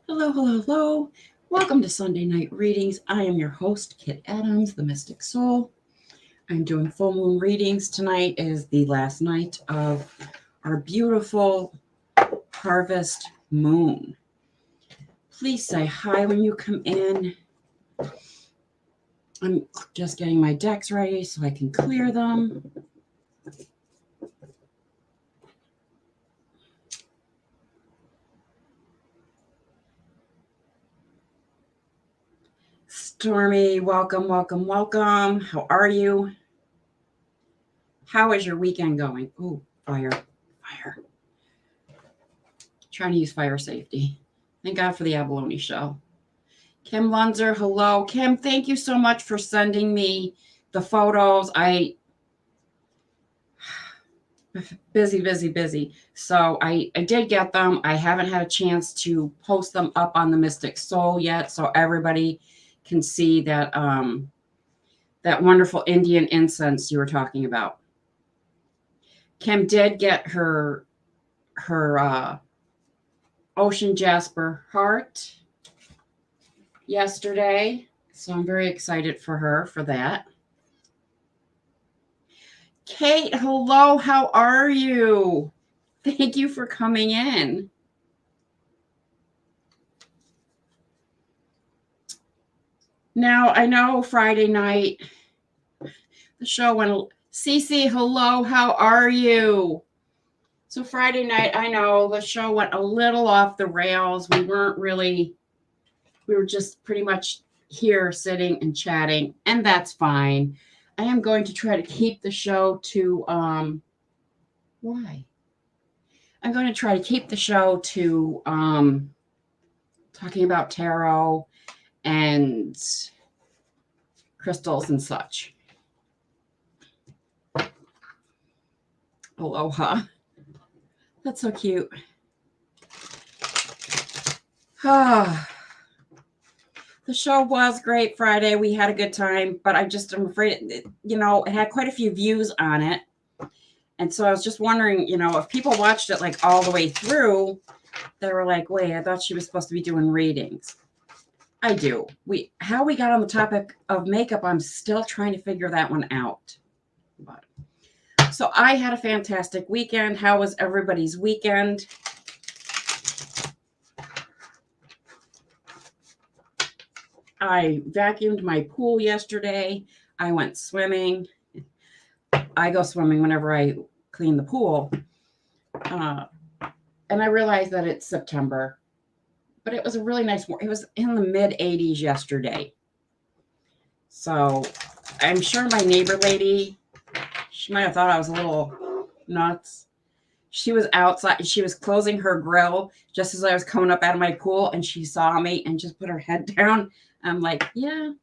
Hello, hello, hello. Welcome to Sunday Night Readings. I am your host, Kit Adams, the Mystic Soul. I'm doing full moon readings. Tonight is the last night of our beautiful harvest moon. Please say hi when you come in. I'm just getting my decks ready so I can clear them. Stormy, welcome, welcome, welcome. How are you? How is your weekend going? Oh, fire, fire. Trying to use fire safety. Thank God for the abalone shell. Kim Lunzer, hello. Kim, thank you so much for sending me the photos. Busy. So I did get them. I haven't had a chance to post them up on the Mystic Soul yet, so everybody can see that wonderful Indian incense you were talking about. Kim did get her ocean jasper heart yesterday, so I'm very excited for her for that. Kate, hello, how are you? Thank you for coming in. Now, I know Friday night, the show went, Cece, hello, how are you? So Friday night, I know the show went a little off the rails. We were just pretty much here sitting and chatting, and that's fine. I am going to try to keep the show to, why? I'm going to try to keep the show to talking about tarot and crystals and such. Aloha. That's so cute. Ah, the show was great Friday. We had a good time, but I'm afraid, it had quite a few views on it. And so I was just wondering, if people watched it like all the way through, they were like, wait, I thought she was supposed to be doing readings. I do. How we got on the topic of makeup, I'm still trying to figure that one out. So I had a fantastic weekend. How was everybody's weekend? I vacuumed my pool yesterday. I went swimming. I go swimming whenever I clean the pool. And I realized that it's September, but it was a really nice morning. It was in the mid 80s yesterday. So I'm sure my neighbor lady, she might have thought I was a little nuts. She was outside. She was closing her grill just as I was coming up out of my pool, and she saw me and just put her head down. I'm like, yeah.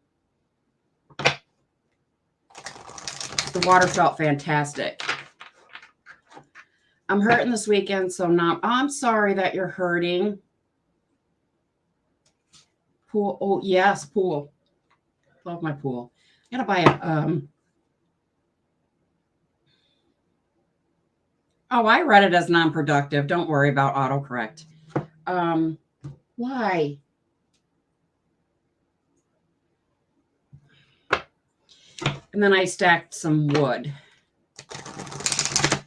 The water felt fantastic. I'm hurting this weekend, so I'm sorry that you're hurting. Pool. Oh, yes, pool. Love my pool. I gotta buy a Oh, I read it as non-productive. Don't worry about autocorrect. Why? And then I stacked some wood.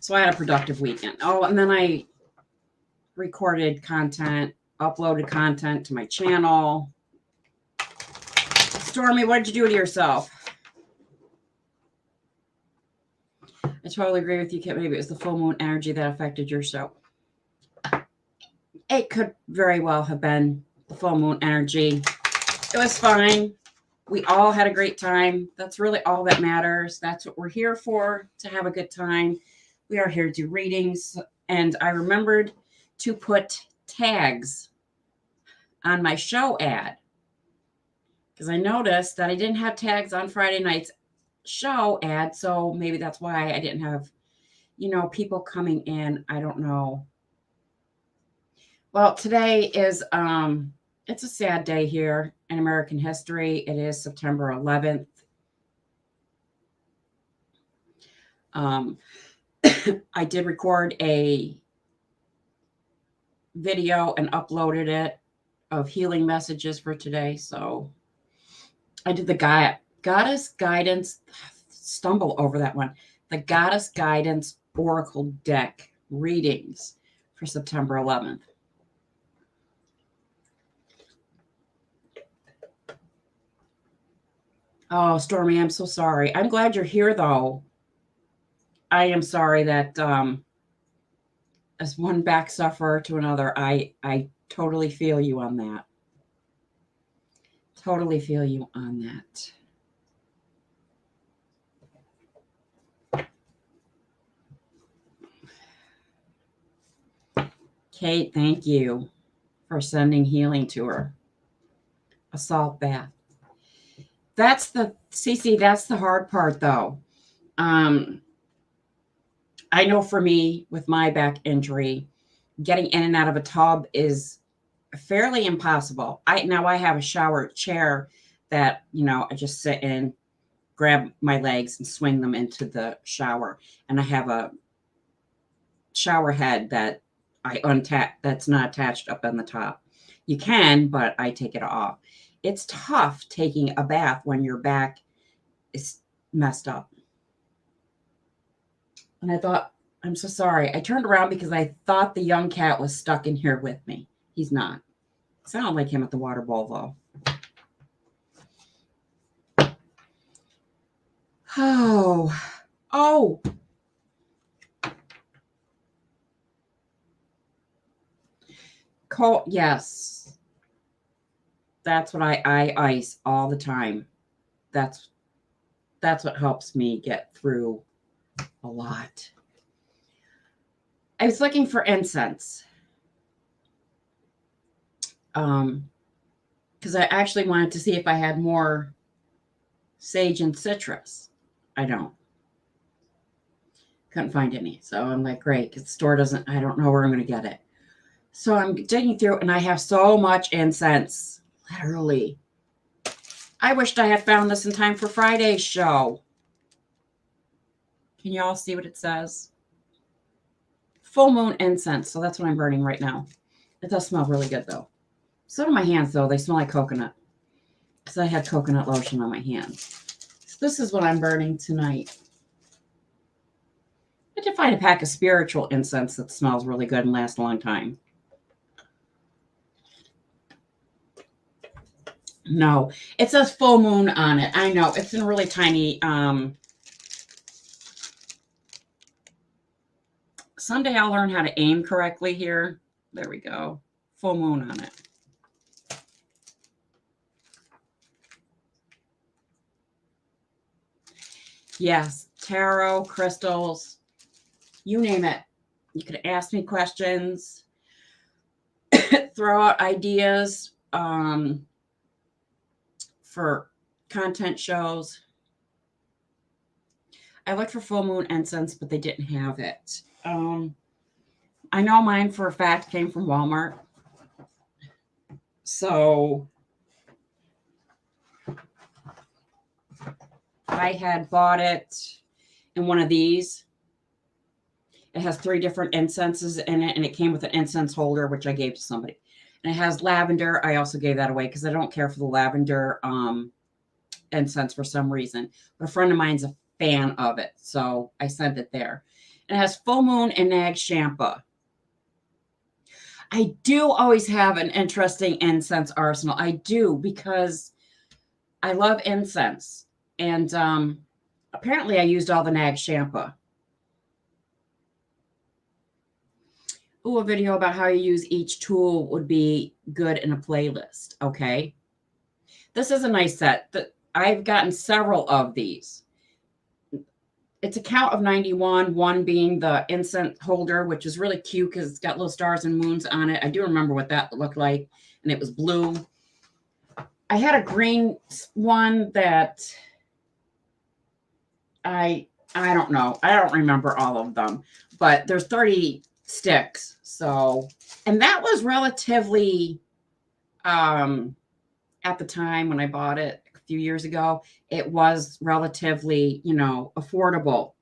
So I had a productive weekend. Oh, and then I recorded content, uploaded content to my channel. Stormy, what did you do to yourself? I totally agree with you, Kit. Maybe it was the full moon energy that affected your show. It could very well have been the full moon energy. It was fine. We all had a great time. That's really all that matters. That's what we're here for, to have a good time. We are here to do readings. And I remembered to put tags on my show ad because I noticed that I didn't have tags on Friday night's show ad. So maybe that's why I didn't have, people coming in. I don't know. Well, today is it's a sad day here in American history. It is September 11th. I did record a video and uploaded it of healing messages for today. So I did the Goddess Guidance, stumble over that one. The Goddess Guidance Oracle deck readings for September 11th. Oh, Stormy, I'm so sorry. I'm glad you're here, though. I am sorry that as one back sufferer to another, I totally feel you on that. Totally feel you on that. Kate, thank you for sending healing to her. A salt bath. That's the Cece, that's the hard part though. I know for me with my back injury, getting in and out of a tub is fairly impossible. I have a shower chair that, I just sit in, grab my legs and swing them into the shower. And I have a shower head that I untap that's not attached up on the top. You can, but I take it off. It's tough taking a bath when your back is messed up. And I thought, I'm so sorry. I turned around because I thought the young cat was stuck in here with me. He's not. Sounded like him at the water bowl, though. Oh. Cold, yes. That's what I ice all the time. That's what helps me get through a lot. I was looking for incense. Because I actually wanted to see if I had more sage and citrus. I don't. Couldn't find any. So I'm like, great, because the store doesn't, I don't know where I'm going to get it. So I'm digging through and I have so much incense. Literally. I wished I had found this in time for Friday's show. Can you all see what it says? Full moon incense. So that's what I'm burning right now. It does smell really good though. So do my hands though. They smell like coconut. Because I had coconut lotion on my hands. So this is what I'm burning tonight. I did find a pack of spiritual incense that smells really good and lasts a long time. No, it says full moon on it. I know. It's in really tiny. Someday I'll learn how to aim correctly here. There we go. Full moon on it. Yes, tarot, crystals, you name it. You could ask me questions, throw out ideas for content shows. I looked for full moon incense, but they didn't have it. I know mine for a fact came from Walmart. So I had bought it in one of these. It has 3 different incenses in it, and it came with an incense holder, which I gave to somebody. And it has lavender. I also gave that away because I don't care for the lavender incense for some reason. But a friend of mine's a fan of it, so I sent it there. And it has full moon and nag shampoo. I do always have an interesting incense arsenal. I do, because I love incense. And apparently I used all the nag shampoo. Ooh, a video about how you use each tool would be good in a playlist. Okay. This is a nice set. I've gotten several of these. It's a count of 91, one being the incense holder, which is really cute because it's got little stars and moons on it. I do remember what that looked like, and it was blue. I had a green one that I don't know. I don't remember all of them, but there's 30 sticks. So, and that was relatively, at the time when I bought it a few years ago, it was relatively, affordable.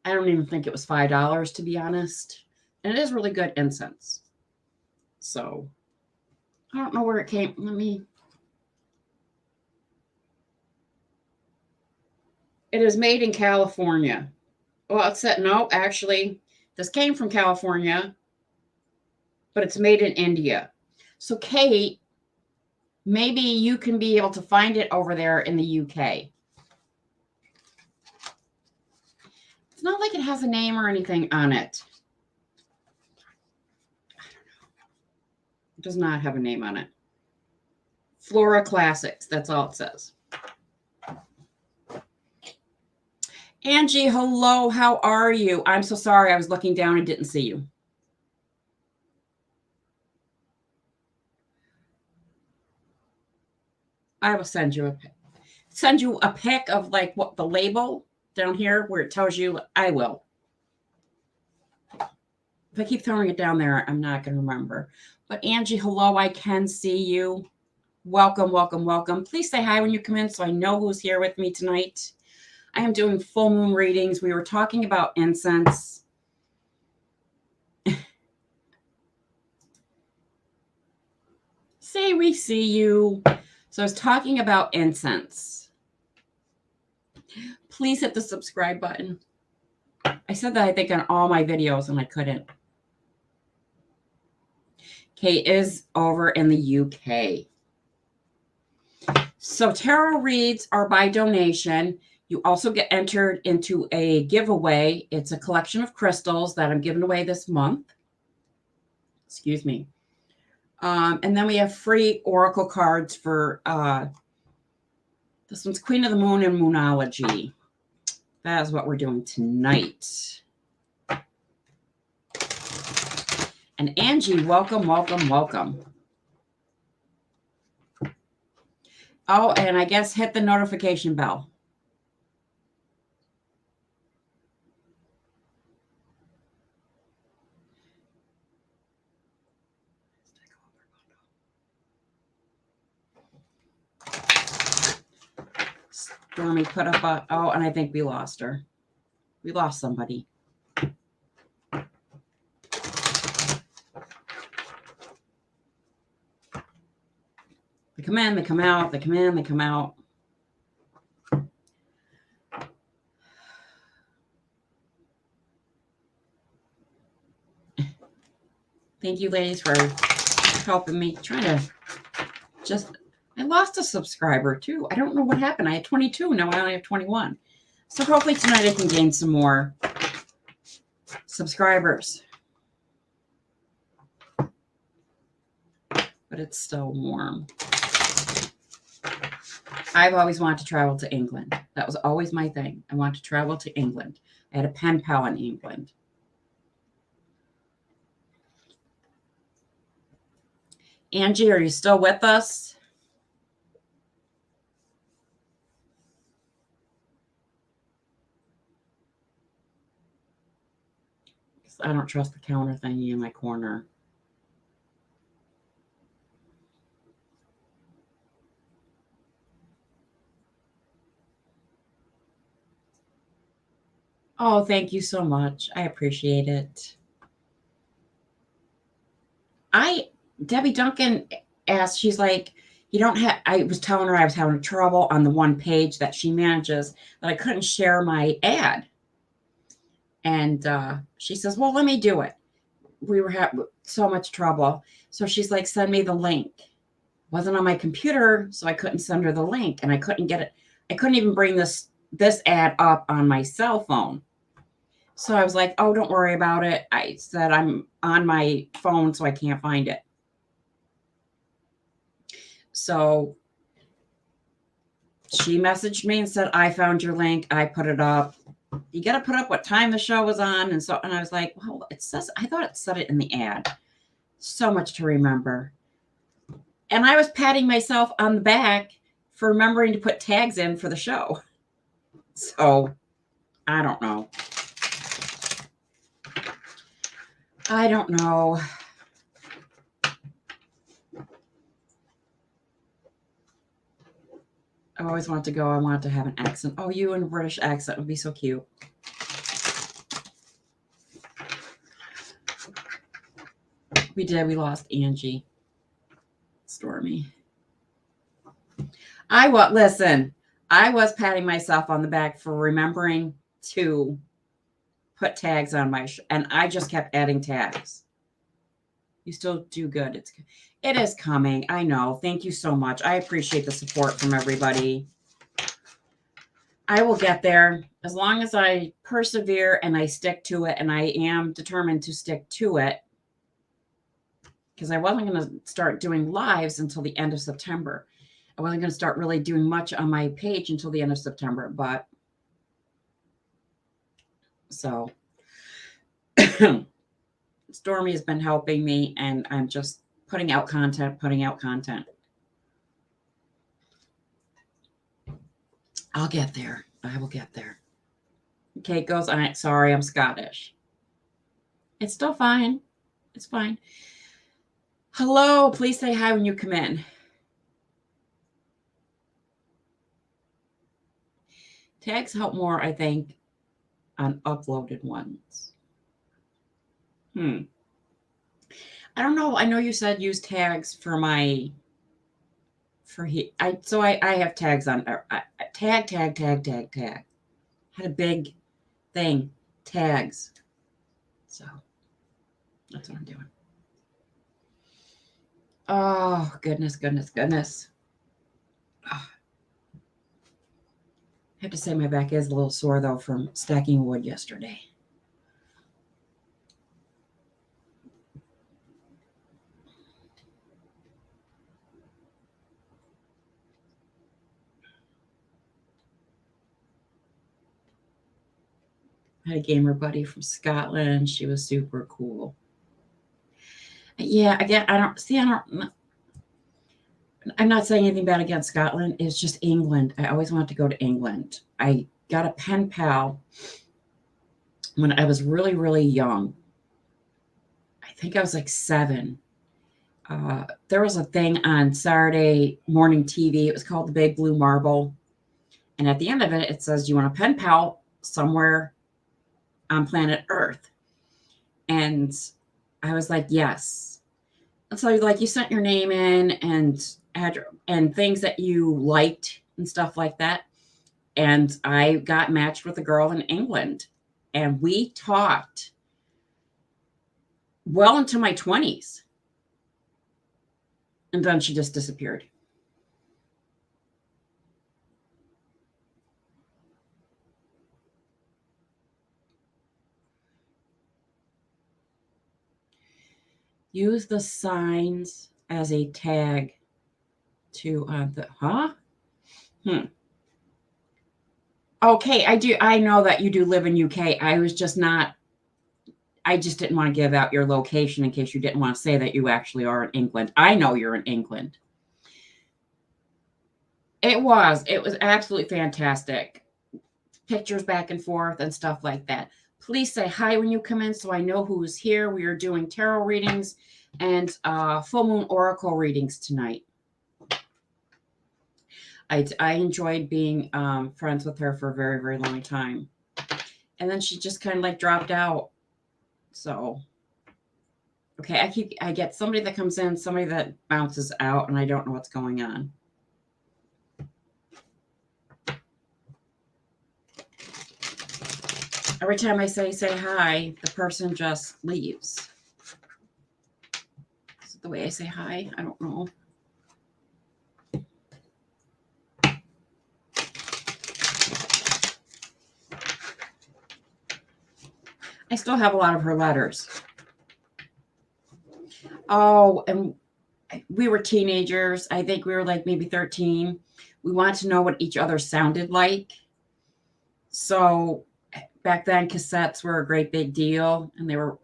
I don't even think it was $5, to be honest. And it is really good incense. So I don't know where it came. It is made in California. Well, it said, no, actually, this came from California, but it's made in India. So, Kate, maybe you can be able to find it over there in the UK. It's not like it has a name or anything on it. It does not have a name on it. Flora Classics. That's all it says. Angie, hello. How are you? I'm so sorry. I was looking down and didn't see you. I will send you a pic of like what the label down here where it tells you. I will. If I keep throwing it down there, I'm not going to remember. But Angie, hello. I can see you. Welcome, welcome, welcome. Please say hi when you come in so I know who's here with me tonight. I am doing full moon readings. We were talking about incense. Say we see you. So I was talking about incense. Please hit the subscribe button. I said that I think on all my videos and I couldn't. Kate is over in the UK. So tarot reads are by donation. You also get entered into a giveaway. It's a collection of crystals that I'm giving away this month. Excuse me. And then we have free oracle cards for this one's Queen of the Moon and Moonology. That is what we're doing tonight. And Angie, welcome, welcome, welcome. Oh, and I guess hit the notification bell. Stormy put up a, oh, and I think we lost her. We lost somebody. They come in, they come out, they come in, they come out. Thank you, ladies, for helping me. Trying to just, I lost a subscriber too. I don't know what happened. I had 22. Now I only have 21. So hopefully tonight I can gain some more subscribers. But it's still warm. I've always wanted to travel to England. That was always my thing. I wanted to travel to England. I had a pen pal in England. Angie, are you still with us? I don't trust the counter thingy in my corner. Oh, thank you so much. I appreciate it. Debbie Duncan asked, she's like, you don't have, I was telling her I was having trouble on the one page that she manages, that I couldn't share my ad. And she says, well, let me do it. We were having so much trouble. So she's like, send me the link. It wasn't on my computer, so I couldn't send her the link, and I couldn't get it. I couldn't even bring this ad up on my cell phone. So I was like, oh, don't worry about it. I said I'm on my phone, so I can't find it. So she messaged me and said, I found your link. I put it up. You got to put up what time the show was on. And I was like, well, it says, I thought it said it in the ad. So much to remember. And I was patting myself on the back for remembering to put tags in for the show. So I don't know. I don't know. I always want to go. I want to have an accent. Oh, you and a British accent would be so cute. We did. We lost Angie. Stormy. Listen, I was patting myself on the back for remembering to put tags on my and I just kept adding tags. You still do good. It is coming. I know. Thank you so much. I appreciate the support from everybody. I will get there as long as I persevere and I stick to it, and I am determined to stick to it, because I wasn't going to start doing lives until the end of September. I wasn't going to start really doing much on my page until the end of September, but so Stormy has been helping me, and I'm just putting out content. I'll get there. I will get there. Kate goes, sorry, I'm Scottish. It's still fine. It's fine. Hello, please say hi when you come in. Tags help more, I think, on uploaded ones. I don't know. I know you said use tags for I have tags on tag. Had a big thing, tags. So that's what I'm doing. Oh, goodness. Oh. I have to say my back is a little sore, though, from stacking wood yesterday. I had a gamer buddy from Scotland. She was super cool. Yeah, again, I'm not saying anything bad against Scotland. It's just England. I always wanted to go to England. I got a pen pal when I was really, really young. I think I was like 7. There was a thing on Saturday morning TV. It was called The Big Blue Marble. And at the end of it, it says, "You want a pen pal somewhere on planet Earth?" And I was like, yes. And so like you sent your name in and things that you liked and stuff like that. And I got matched with a girl in England, and we talked well into my 20s. And then she just disappeared. Use the signs as a tag to Okay, I know that you do live in UK. I just didn't want to give out your location in case you didn't want to say that you actually are in England. I know you're in England. It was absolutely fantastic. Pictures back and forth and stuff like that. Please say hi when you come in so I know who's here. We are doing tarot readings and full moon oracle readings tonight. I enjoyed being friends with her for a very, very long time. And then she just kind of like dropped out. So, okay, I get somebody that comes in, somebody that bounces out, and I don't know what's going on. Every time I say hi, the person just leaves. Is it the way I say hi? I don't know. I still have a lot of her letters. Oh, and we were teenagers. I think we were like maybe 13. We wanted to know what each other sounded like. So back then, cassettes were a great big deal, and they were,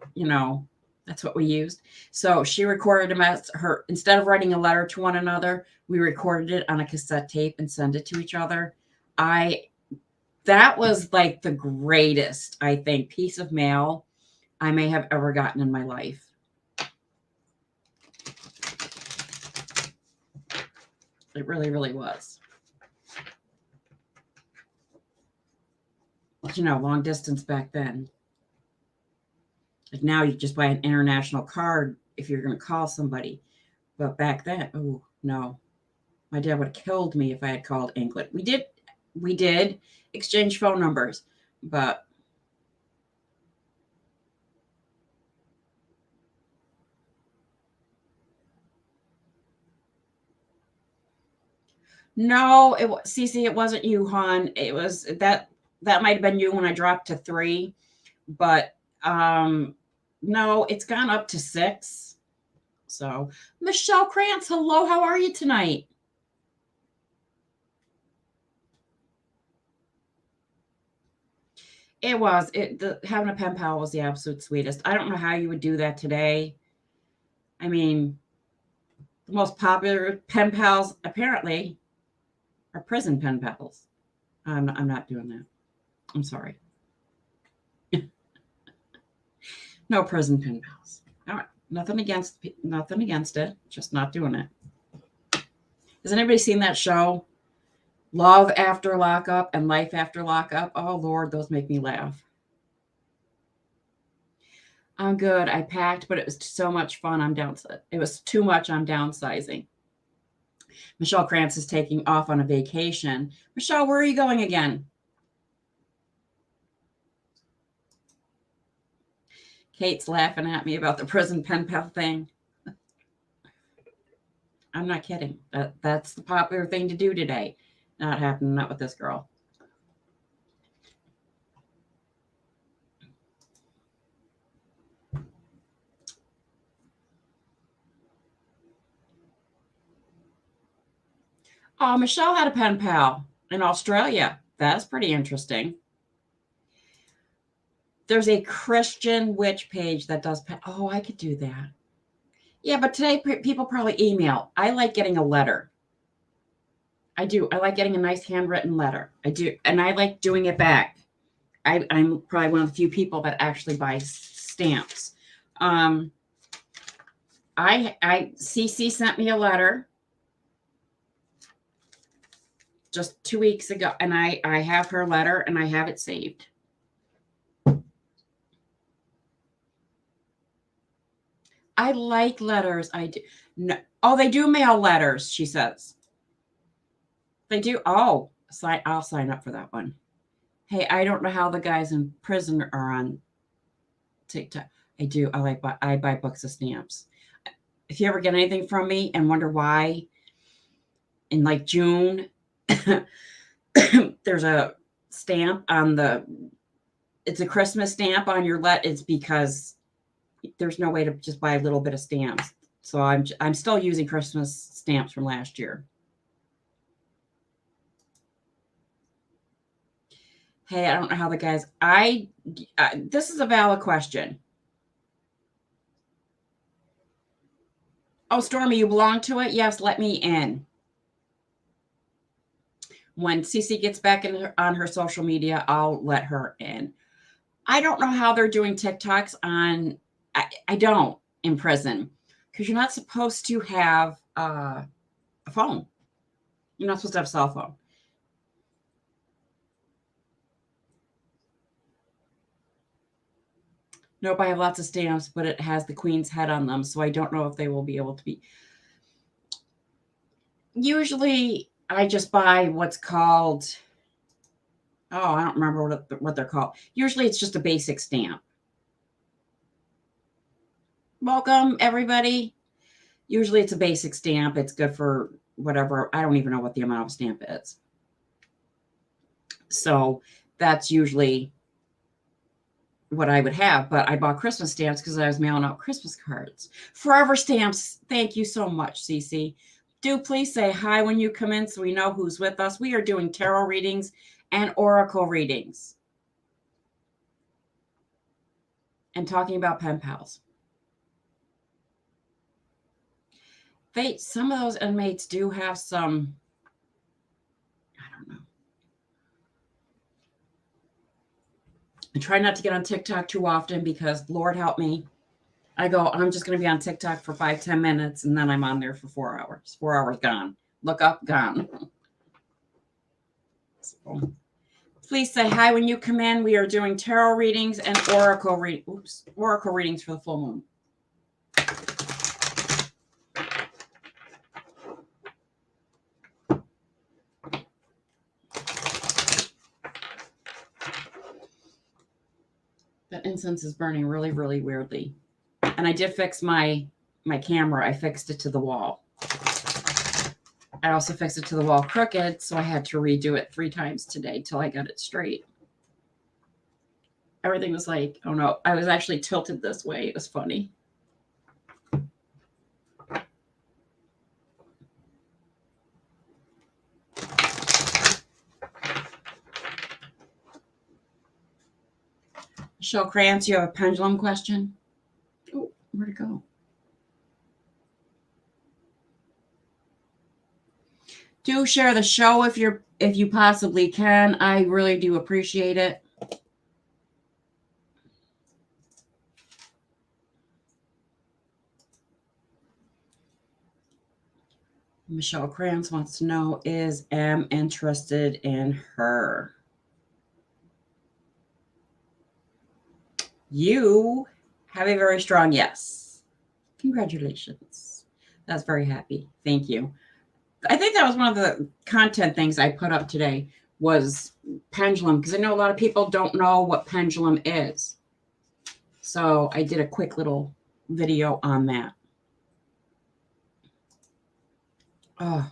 that's what we used. So she recorded them as her, instead of writing a letter to one another, we recorded it on a cassette tape and sent it to each other. That was like the greatest, I think, piece of mail I may have ever gotten in my life. It really, really was. Long distance back then. Like now you just buy an international card if you're going to call somebody. But back then, oh no, my dad would have killed me if I had called England. We did exchange phone numbers, but no, it was Cece. It wasn't you, hon. It was that might have been you when I dropped to 3, but no, it's gone up to 6. So, Michelle Krantz, hello. How are you tonight? It was having a pen pal was the absolute sweetest. I don't know how you would do that today. I mean, the most popular pen pals apparently are prison pen pals. I'm not doing that. I'm sorry. No prison pen pals. All right. Nothing against it. Just not doing it. Has anybody seen that show? Love After Lockup and Life After Lockup. Oh Lord, those make me laugh. I'm good. I packed, but it was so much fun. It was too much. I'm downsizing. Michelle Krantz is taking off on a vacation. Michelle, where are you going again? Kate's laughing at me about the prison pen pal thing. I'm not kidding. That's the popular thing to do today. Not happening, not with this girl. Oh, Michelle had a pen pal in Australia. That's pretty interesting. There's a Christian witch page that does oh, I could do that. Yeah, but today people probably email. I like getting a letter. I do. I like getting a nice handwritten letter. I do. And I like doing it back. I'm probably one of the few people that actually buy stamps. CC sent me a letter just 2 weeks ago, and I have her letter and I have it saved. I like letters. I do. No, oh, they do mail letters, she says. They do. Oh, I'll sign up for that one. Hey, I don't know how the guys in prison are on TikTok. I do. I buy books of stamps. If you ever get anything from me and wonder why, in like June, there's a stamp on it's a Christmas stamp on your it's because there's no way to just buy a little bit of stamps. So I'm still using Christmas stamps from last year. Hey, I don't know how the guys. This is a valid question. Oh, Stormy, you belong to it? Yes, let me in. When Cece gets back on her social media, I'll let her in. I don't know how they're doing TikToks on. I don't in prison because you're not supposed to have a phone. You're not supposed to have a cell phone. Nope, I have lots of stamps, but it has the Queen's head on them, so I don't know if they will be able to be. Usually, I just buy what's called. Oh, I don't remember what they're called. Usually, it's just a basic stamp. Welcome, everybody. Usually, it's a basic stamp. It's good for whatever. I don't even know what the amount of stamp is. So that's usually what I would have, but I bought Christmas stamps because I was mailing out Christmas cards. Forever Stamps, thank you so much, Cece. Do please say hi when you come in so we know who's with us. We are doing tarot readings and oracle readings and talking about pen pals. Some of those inmates do have some, I don't know. I try not to get on TikTok too often because Lord help me. I'm just going to be on TikTok for 5-10 minutes and then I'm on there for 4 hours. 4 hours gone. Look up, gone. So, please say hi when you come in. We are doing tarot readings and oracle readings for the full moon. That incense is burning really, really weirdly. And I did fix my camera. I fixed it to the wall. I also fixed it to the wall crooked, so I had to redo it 3 times today till I got it straight. Everything was like, oh no, I was actually tilted this way. It was funny. Michelle Krantz, you have a pendulum question? Oh, where'd it go? Do share the show if you possibly can. I really do appreciate it. Michelle Krantz wants to know, am interested in her. You have a very strong yes. Congratulations. That's very happy. Thank you. I think that was one of the content things I put up today was pendulum, because I know a lot of people don't know what pendulum is. So I did a quick little video on that. Oh.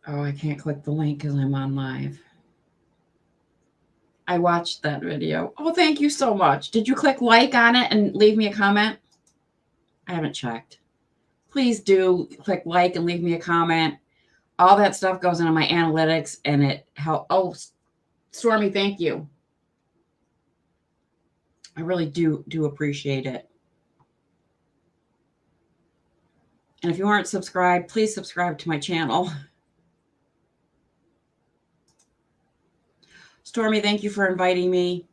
Oh, I can't click the link because I'm on live. I watched that video. Oh, thank you so much. Did you click like on it and leave me a comment? I haven't checked. Please do click like and leave me a comment. All that stuff goes into my analytics and it helps. Oh, Stormy, thank you. I really do appreciate it. And if you aren't subscribed, please subscribe to my channel. Stormy, thank you for inviting me.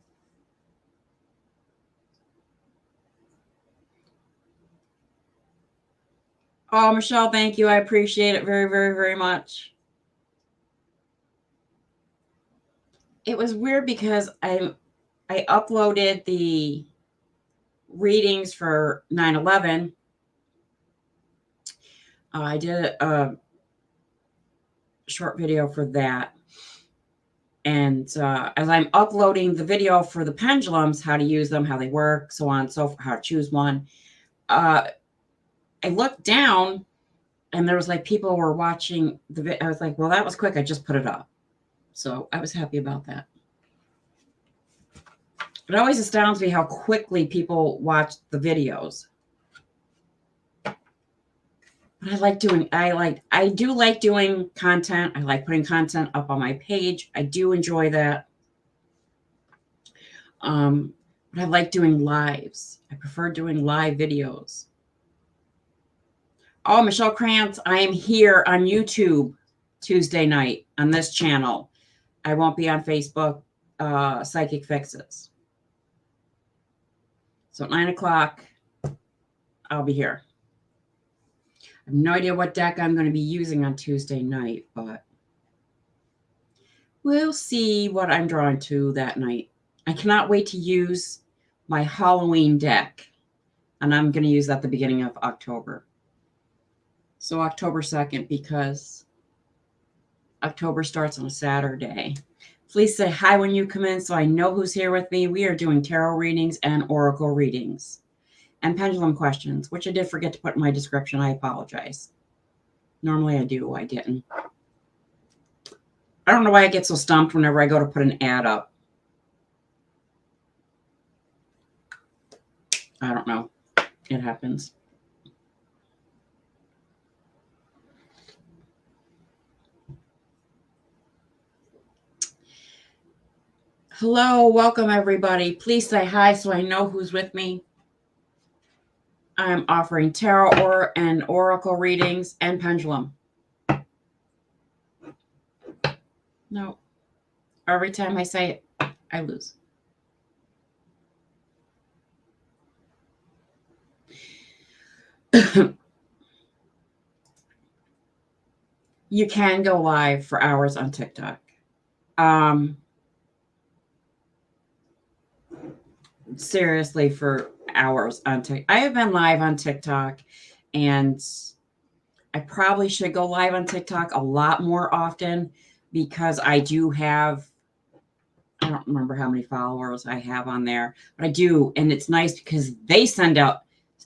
Oh, Michelle, thank you. I appreciate it very, very, very much. It was weird because I uploaded the readings for 9/11. I did a short video for that. And as I'm uploading the video for the pendulums, how to use them, how they work, so on and so forth, how to choose one, I looked down and there was like people were watching the video. I was like, well, that was quick. I just put it up. So I was happy about that. It always astounds me how quickly people watch the videos. But I do like doing content. I like putting content up on my page. I do enjoy that. But I like doing lives. I prefer doing live videos. Oh, Michelle Krantz, I am here on YouTube Tuesday night on this channel. I won't be on Facebook, Psychic Fixes. So at 9 o'clock, I'll be here. I have no idea what deck I'm going to be using on Tuesday night, but we'll see what I'm drawn to that night. I cannot wait to use my Halloween deck, and I'm going to use that at the beginning of October. So October 2nd, because October starts on a Saturday. Please say hi when you come in so I know who's here with me. We are doing tarot readings and oracle readings and pendulum questions, which I did forget to put in my description. I apologize. Normally I do. I didn't. I don't know why I get so stumped whenever I go to put an ad up. I don't know. It happens. Hello, welcome everybody. Please say hi so I know who's with me. I'm offering tarot and oracle readings and pendulum. No. Every time I say it, I lose. You can go live for hours on TikTok. Seriously, for hours on TikTok. I have been live on TikTok, and I probably should go live on TikTok a lot more often because I do have, I don't remember how many followers I have on there, but I do. And it's nice because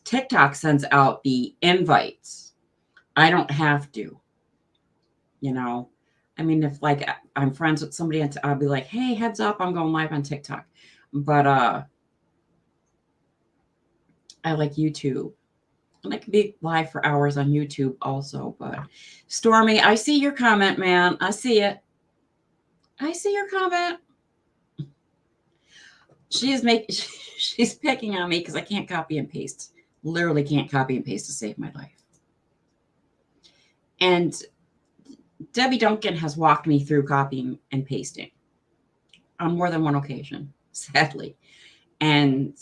TikTok sends out the invites. I don't have to, you know. I mean, if like I'm friends with somebody, I'll be like, hey, heads up, I'm going live on TikTok. But I like YouTube. And I can be live for hours on YouTube also. But Stormy, I see your comment, man. I see it. I see your comment. She's picking on me because I can't copy and paste. Literally can't copy and paste to save my life. And Debbie Duncan has walked me through copying and pasting on more than one occasion, sadly. And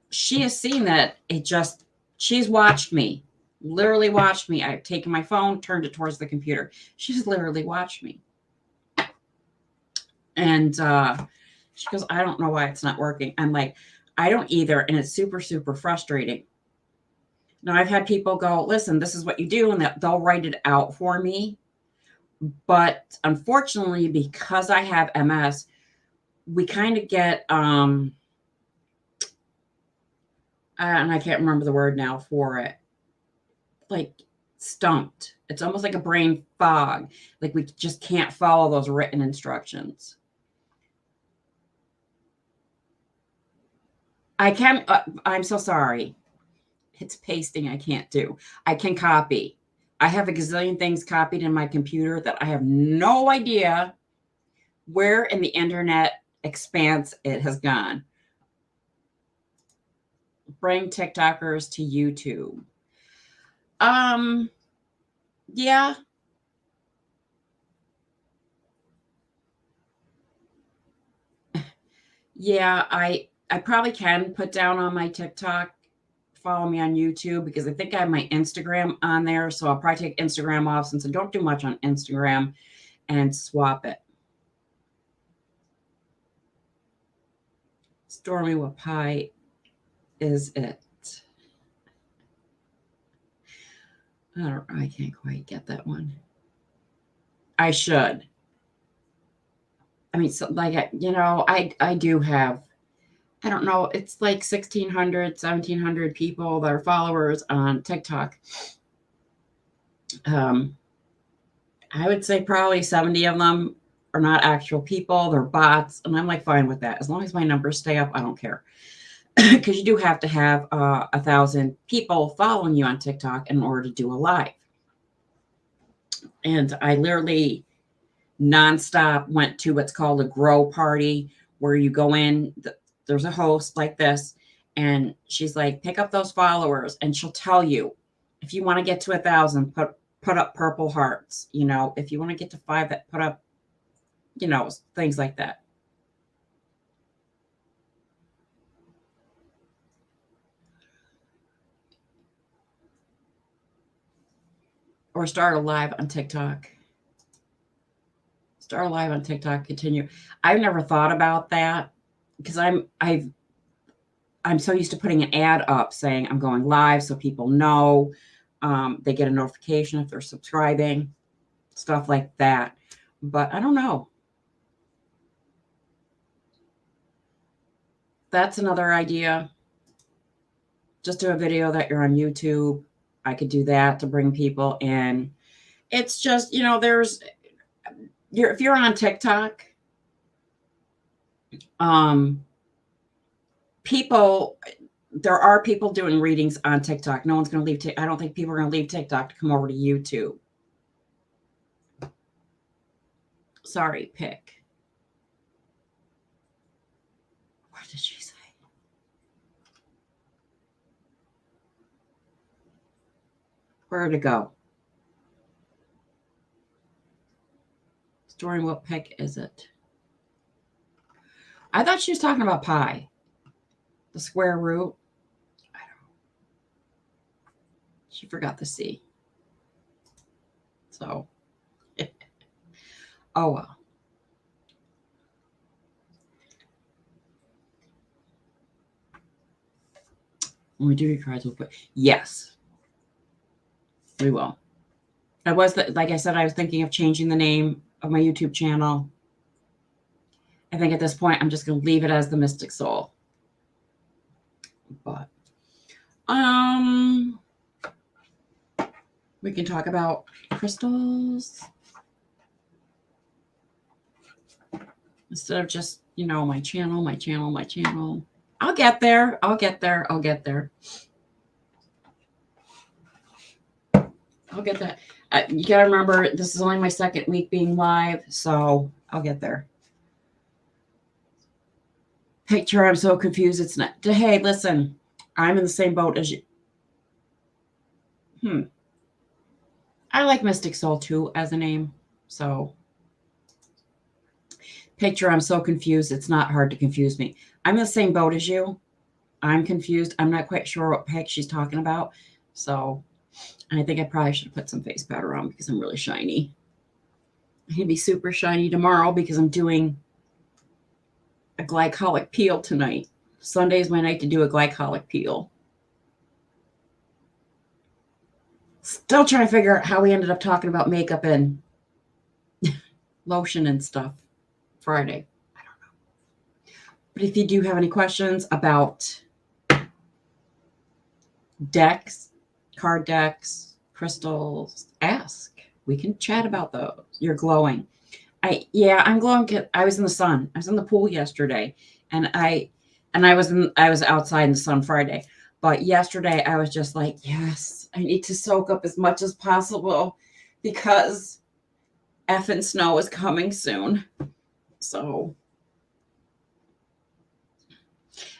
she has seen that she's watched me, literally watched me. I've taken my phone, turned it towards the computer. She's literally watched me. And she goes, I don't know why it's not working. I'm like, I don't either. And it's super, super frustrating. Now, I've had people go, listen, this is what you do, and they'll write it out for me. But unfortunately, because I have MS, we kind of get, and I can't remember the word now for it, like stumped. It's almost like a brain fog. Like we just can't follow those written instructions. I'm so sorry. It's pasting I can't do. I can copy. I have a gazillion things copied in my computer that I have no idea where in the internet expanse it has gone. Bring TikTokers to YouTube. Yeah. Yeah, I probably can put down on my TikTok, follow me on YouTube, because I think I have my Instagram on there. So I'll probably take Instagram off since I don't do much on Instagram and swap it. Stormy, what pie is it? I can't quite get that one. I should. I mean, so like, I do have, I don't know, it's like 1,600, 1,700 people that are followers on TikTok. I would say probably 70 of them are not actual people, they're bots. And I'm like, fine with that. As long as my numbers stay up, I don't care. Because you do have to have 1,000 people following you on TikTok in order to do a live. And I literally nonstop went to what's called a grow party, where you go in, there's a host like this, and she's like, pick up those followers, and she'll tell you, if you want to get to 1,000, put up purple hearts. If you want to get to 5, that put up, things like that. Or start a live on TikTok. Start a live on TikTok, continue. I've never thought about that because I'm so used to putting an ad up saying I'm going live so people know. They get a notification if they're subscribing, stuff like that. But I don't know. That's another idea. Just do a video that you're on YouTube. I could do that to bring people in. It's just, if you're on TikTok, there are people doing readings on TikTok. No one's going to leave. I don't think people are going to leave TikTok to come over to YouTube. Sorry, pick. What did she say? Where'd it go? Story, what pick is it? I thought she was talking about pi. The square root. I don't know. She forgot the C. So, oh well. When we do your cards, we'll put yes, we will. Like I said, I was thinking of changing the name of my YouTube channel. I think at this point, I'm just going to leave it as the Mystic Soul. But, we can talk about crystals instead of just, my channel. I'll get there. I'll get that. You got to remember, this is only my second week being live, so I'll get there. Picture, I'm so confused. It's not. Hey, listen, I'm in the same boat as you. I like Mystic Soul too as a name. So, picture, I'm so confused. It's not hard to confuse me. I'm in the same boat as you. I'm confused. I'm not quite sure what heck she's talking about. So, I think I probably should have put some face powder on because I'm really shiny. I'm going to be super shiny tomorrow because I'm doing a glycolic peel tonight. Sunday is my night to do a glycolic peel. Still trying to figure out how we ended up talking about makeup and lotion and stuff Friday. I don't know. But if you do have any questions about decks, card decks, crystals, ask. We can chat about those. You're glowing. I'm glowing. I was in the sun. I was in the pool yesterday, and I was outside in the sun Friday. But yesterday I was just like, yes, I need to soak up as much as possible because effing snow is coming soon. So,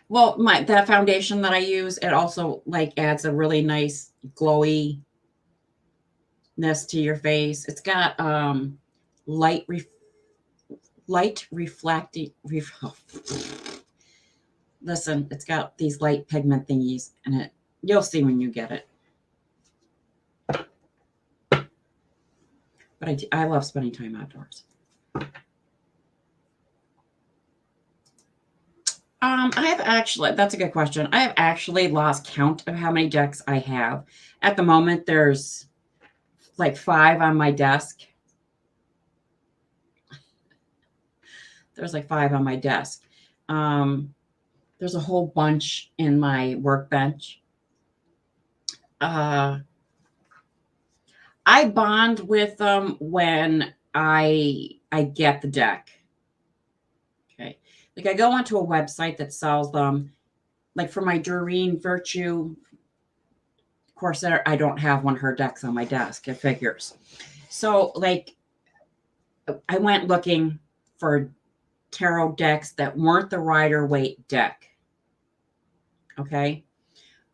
well, that foundation that I use, it also adds a really nice glowiness to your face. It's got light reflecting. Listen, it's got these light pigment thingies in it. You'll see when you get it. But I love spending time outdoors. That's a good question. I have actually lost count of how many decks I have. At the moment, there's 5 on my desk. There's 5 on my desk. There's a whole bunch in my workbench. I bond with them when I get the deck. Okay. I go onto a website that sells them. For my Doreen Virtue corset, I don't have one of her decks on my desk. It figures. So I went looking for tarot decks that weren't the Rider-Waite deck. Okay.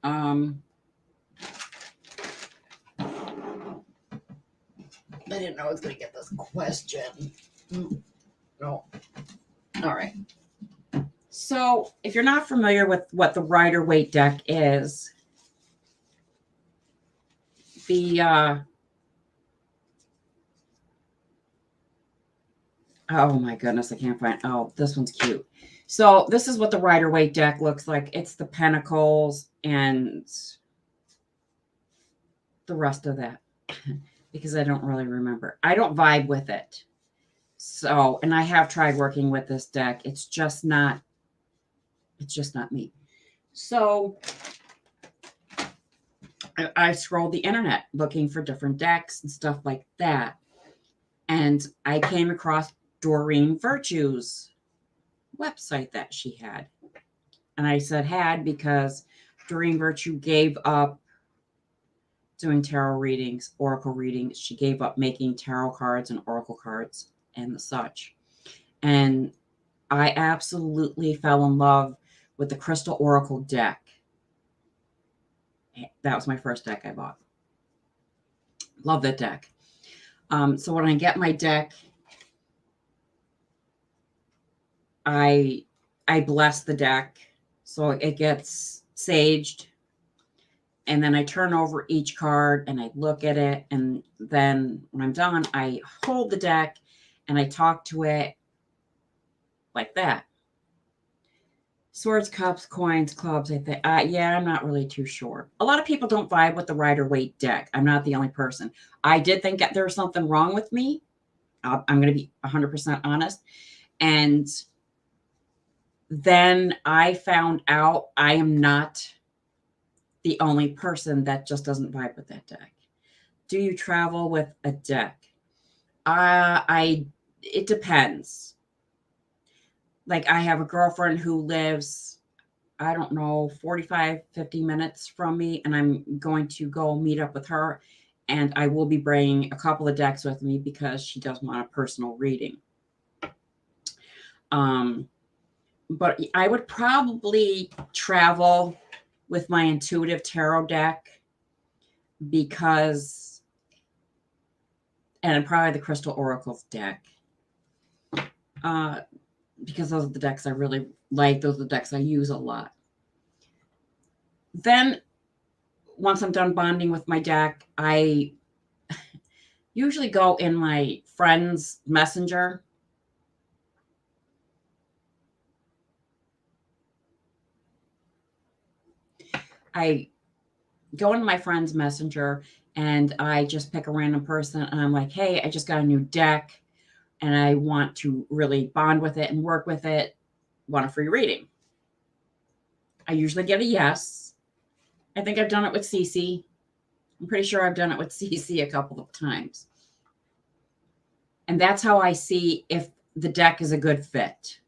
I didn't know I was going to get this question. No. All right. So if you're not familiar with what the Rider-Waite deck is, oh my goodness, I can't find. Oh, this one's cute. So this is what the Rider-Waite deck looks like. It's the Pentacles and the rest of that because I don't really remember. I don't vibe with it. So, and I have tried working with this deck. It's just not me. So I scrolled the internet looking for different decks and stuff like that. And I came across Doreen Virtue's website that she had. And I said had because Doreen Virtue gave up doing tarot readings, oracle readings. She gave up making tarot cards and oracle cards and the such. And I absolutely fell in love with the Crystal Oracle deck. That was my first deck I bought. Love that deck. So when I get my deck, I bless the deck. So it gets saged. And then I turn over each card and I look at it. And then when I'm done, I hold the deck and I talk to it like that. Swords, cups, coins, clubs. I think, yeah, I'm not really too sure. A lot of people don't vibe with the Rider-Waite deck. I'm not the only person. I did think that there was something wrong with me. I'm going to be 100% honest. And then I found out I am not the only person that just doesn't vibe with that deck. Do you travel with a deck? It depends. Like I have a girlfriend who lives, I don't know, 45, 50 minutes from me, and I'm going to go meet up with her. And I will be bringing a couple of decks with me because she does want a personal reading. But I would probably travel with my intuitive tarot deck because, and probably the Crystal Oracles deck. Because those are the decks I really like. Those are the decks I use a lot. Then once I'm done bonding with my deck, I usually go in my friend's messenger. I go into my friend's messenger and I just pick a random person and I'm like, hey, I just got a new deck and I want to really bond with it and work with it. Want a free reading? I usually get a yes. I think I've done it with Cece. I'm pretty sure I've done it with Cece a couple of times. And that's how I see if the deck is a good fit.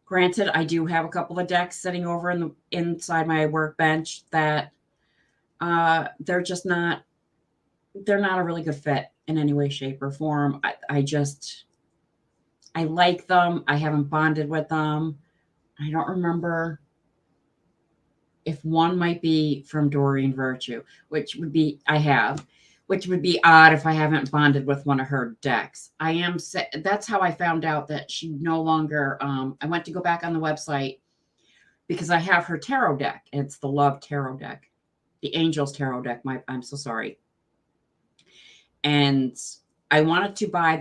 Granted, I do have a couple of decks sitting over inside my workbench that they're not a really good fit in any way, shape, or form. I like them. I haven't bonded with them. I don't remember if one might be from Doreen Virtue, which would be odd if I haven't bonded with one of her decks. That's how I found out that she no longer, I went to go back on the website because I have her tarot deck. It's the Love Tarot deck, the Angels Tarot deck. I'm so sorry. And I wanted to buy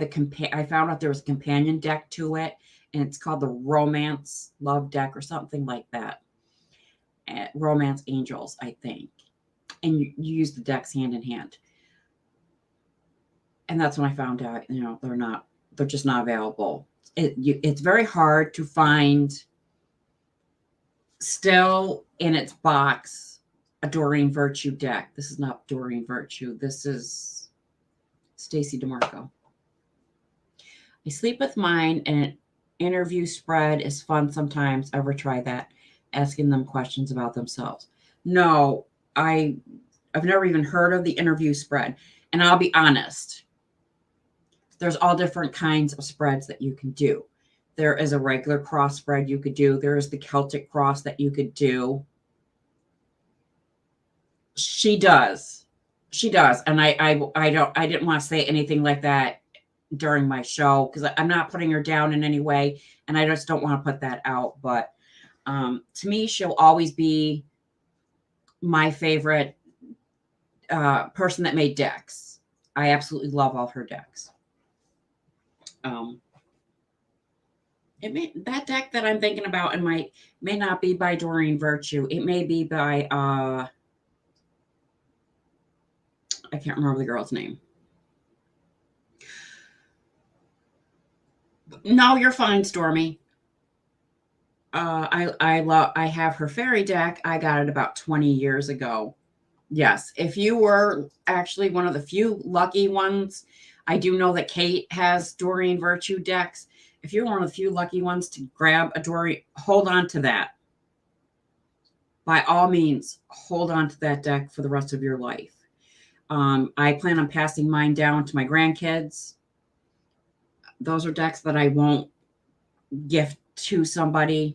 I found out there was a companion deck to it, and it's called the Romance Love deck or something like that. Romance Angels, I think. And you use the decks hand in hand. And that's when I found out, they're just not available. It's very hard to find still in its box a Doreen Virtue deck. This is not Doreen Virtue. This is Stacey DeMarco. I sleep with mine, and an interview spread is fun sometimes. Ever try that? Asking them questions about themselves. No, I've never even heard of the interview spread. And I'll be honest, there's all different kinds of spreads that you can do. There is a regular cross spread you could do. There is the Celtic cross that you could do. She does. And I didn't want to say anything like that during my show because I'm not putting her down in any way. And I just don't want to put that out. But to me, she'll always be my favorite person that made decks. I absolutely love all her decks. That deck that I'm thinking about may not be by Doreen Virtue. It may be by I can't remember the girl's name. No, you're fine, Stormy. I have her fairy deck. I got it about 20 years ago. Yes, if you were actually one of the few lucky ones, I do know that Kate has Doreen Virtue decks. If you're one of the few lucky ones to grab a Doreen, hold on to that. By all means, hold on to that deck for the rest of your life. I plan on passing mine down to my grandkids. Those are decks that I won't gift to somebody.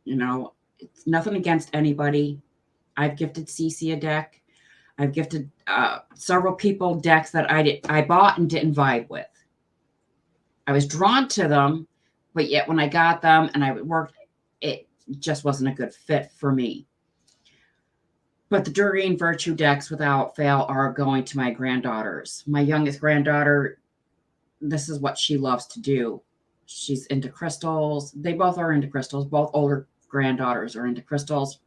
It's nothing against anybody. I've gifted Cece a deck. I've gifted several people decks that I bought and didn't vibe with. I was drawn to them, but yet when I got them and I worked, it just wasn't a good fit for me. But the Doreen Virtue decks, without fail, are going to my granddaughters. My youngest granddaughter, this is what she loves to do. She's into crystals. They both are into crystals. Both older granddaughters are into crystals.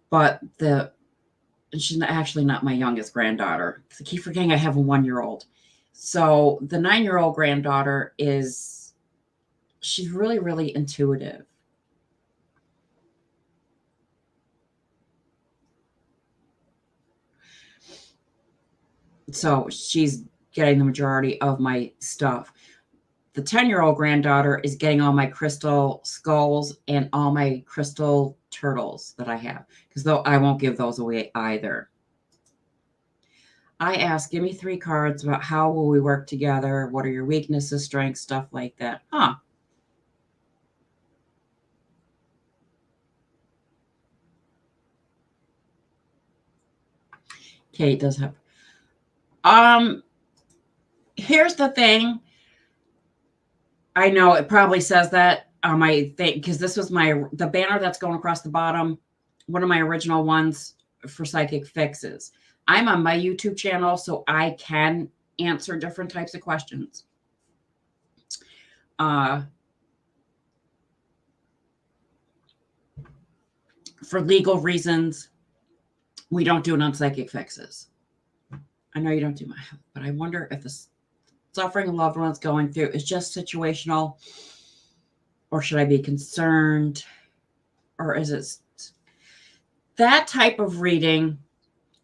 But she's actually not my youngest granddaughter. I keep forgetting I have a 1-year-old. So the 9-year-old granddaughter she's really, really intuitive. So she's getting the majority of my stuff. The 10-year-old granddaughter is getting all my crystal skulls and all my crystal turtles that I have, because though I won't give those away either. I ask, give me 3 cards about how will we work together? What are your weaknesses, strengths, stuff like that. Kate does have. Here's the thing. I know it probably says that on my thing, because this was the banner that's going across the bottom, one of my original ones for Psychic Fixes. I'm on my YouTube channel, so I can answer different types of questions. For legal reasons, we don't do it on Psychic Fixes. I know you don't do my health, but I wonder if the suffering a loved one's going through is just situational, or should I be concerned, or is it that type of reading?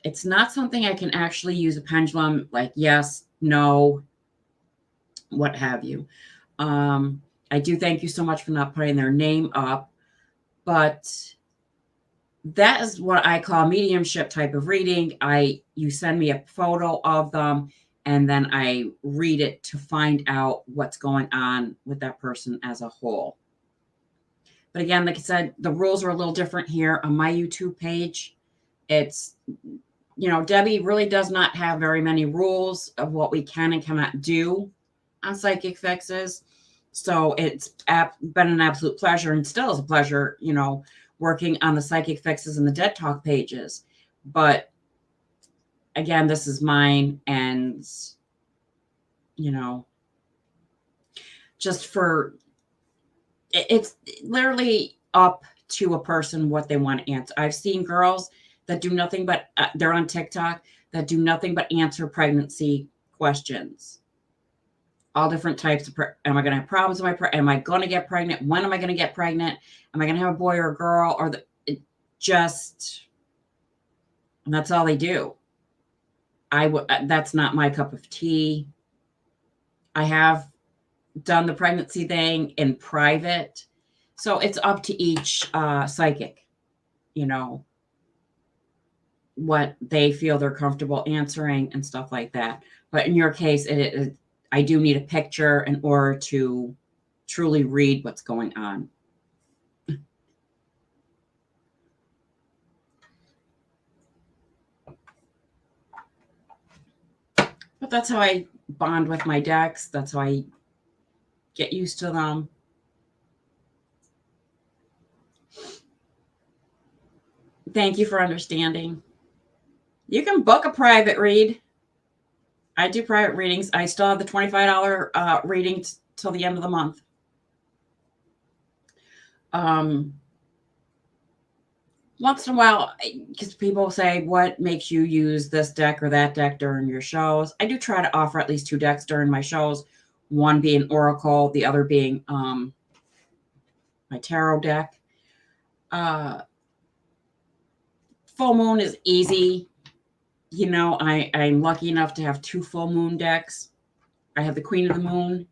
It's not something I can actually use a pendulum, like yes, no, what have you. I do thank you so much for not putting their name up, but that is what I call mediumship type of reading. You send me a photo of them, and then I read it to find out what's going on with that person as a whole. But again, like I said, the rules are a little different here on my YouTube page. It's, Debbie really does not have very many rules of what we can and cannot do on Psychic Fixes. So it's been an absolute pleasure, and still is a pleasure, working on the Psychic Fixes and the Dead Talk pages. But again, this is mine, and, just it's literally up to a person what they want to answer. I've seen girls that do nothing but, they're on TikTok, that do nothing but answer pregnancy questions. All different types of, am I going to have problems? Am I going to get pregnant? When am I going to get pregnant? Am I going to have a boy or a girl? Or and that's all they do. That's not my cup of tea. I have done the pregnancy thing in private. So it's up to each psychic, what they feel they're comfortable answering and stuff like that. But in your case, I do need a picture in order to truly read what's going on. But that's how I bond with my decks. That's how I get used to them. Thank you for understanding. You can book a private read. I do private readings. I still have the $25 readings till the end of the month. Once in a while, because people say, what makes you use this deck or that deck during your shows? I do try to offer at least 2 decks during my shows, one being Oracle, the other being my tarot deck. Full moon is easy. I'm lucky enough to have 2 full moon decks. I have the Queen of the Moon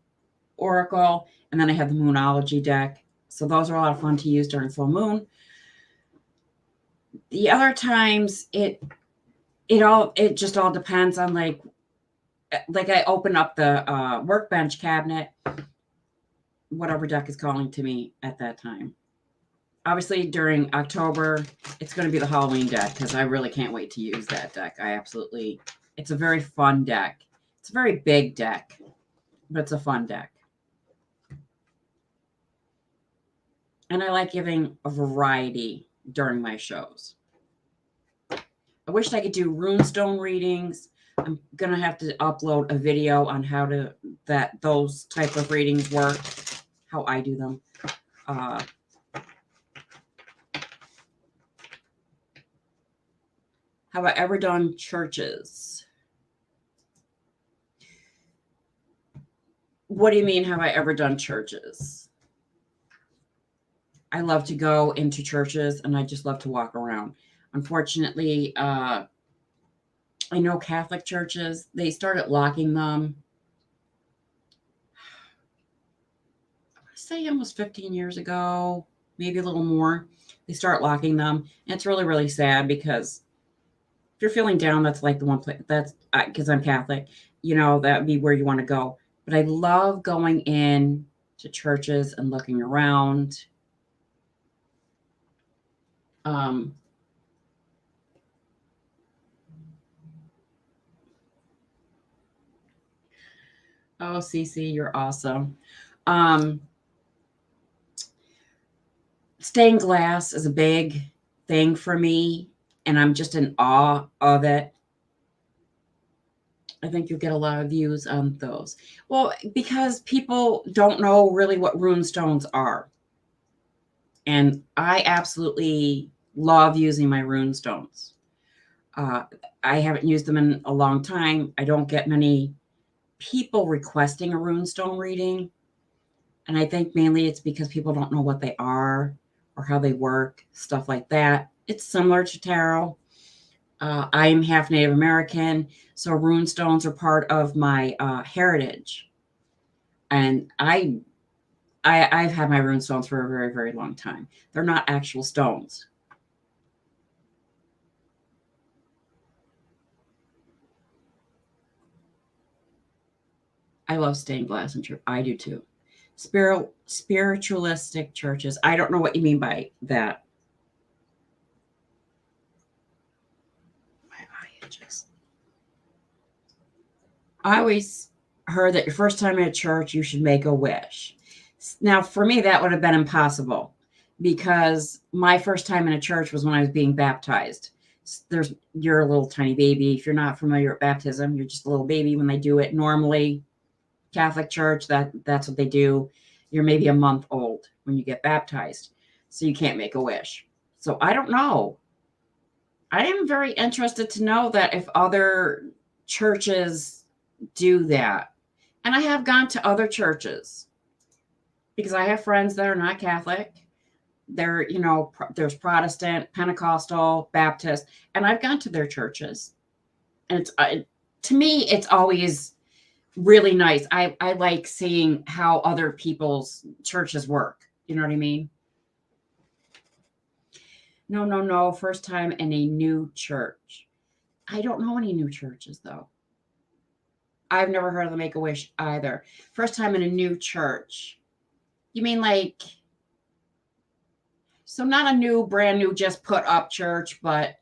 Oracle, and then I have the Moonology deck. So those are a lot of fun to use during full moon. The other times it just all depends on like I open up the workbench cabinet, whatever deck is calling to me at that time. Obviously during October, it's going to be the Halloween deck, because I really can't wait to use that deck. It's a very fun deck. It's a very big deck, but it's a fun deck. And I like giving a variety during my shows. I wish I could do runestone readings. I'm gonna have to upload a video on how to those type of readings work, how I do them. Uh, have I ever done churches? What do you mean, have I ever done churches? I love to go into churches and I just love to walk around. Unfortunately, I know Catholic churches, they started locking them. I want to say almost 15 years ago, maybe a little more. They start locking them. And it's really, really sad because if you're feeling down, that's like the one place that's because I'm Catholic, that would be where you want to go. But I love going in to churches and looking around. Um, oh, Cece, you're awesome. Um, Stained glass is a big thing for me, and I'm just in awe of it. I think you'll get a lot of views on those. Well, because people don't know really what rune stones are. And I absolutely love using my rune stones. Uh, I haven't used them in a long time. I don't get many people requesting a rune stone reading. And I think mainly it's because people don't know what they are or how they work, stuff like that. It's similar to tarot. I am half Native American, so rune stones are part of my heritage. And I've had my rune stones for a very, very long time. They're not actual stones. I love stained glass and church. I do too. Spiritualistic churches. I don't know what you mean by that. My eye itches. I always heard that your first time at church, you should make a wish. Now, for me, that would have been impossible because my first time in a church was when I was being baptized. You're a little tiny baby. If you're not familiar with baptism, you're just a little baby when they do it. Normally, Catholic Church, that's what they do. You're maybe a month old when you get baptized, so you can't make a wish. So I don't know. I am very interested to know that if other churches do that. And I have gone to other churches because I have friends that are not Catholic. There's Protestant, Pentecostal, Baptist, and I've gone to their churches. And to me, it's always really nice. I like seeing how other people's churches work. You know what I mean? No, no, no. First time in a new church. I don't know any new churches though. I've never heard of the Make a Wish either. First time in a new church. You mean like, so not a new, brand new, just put up church, but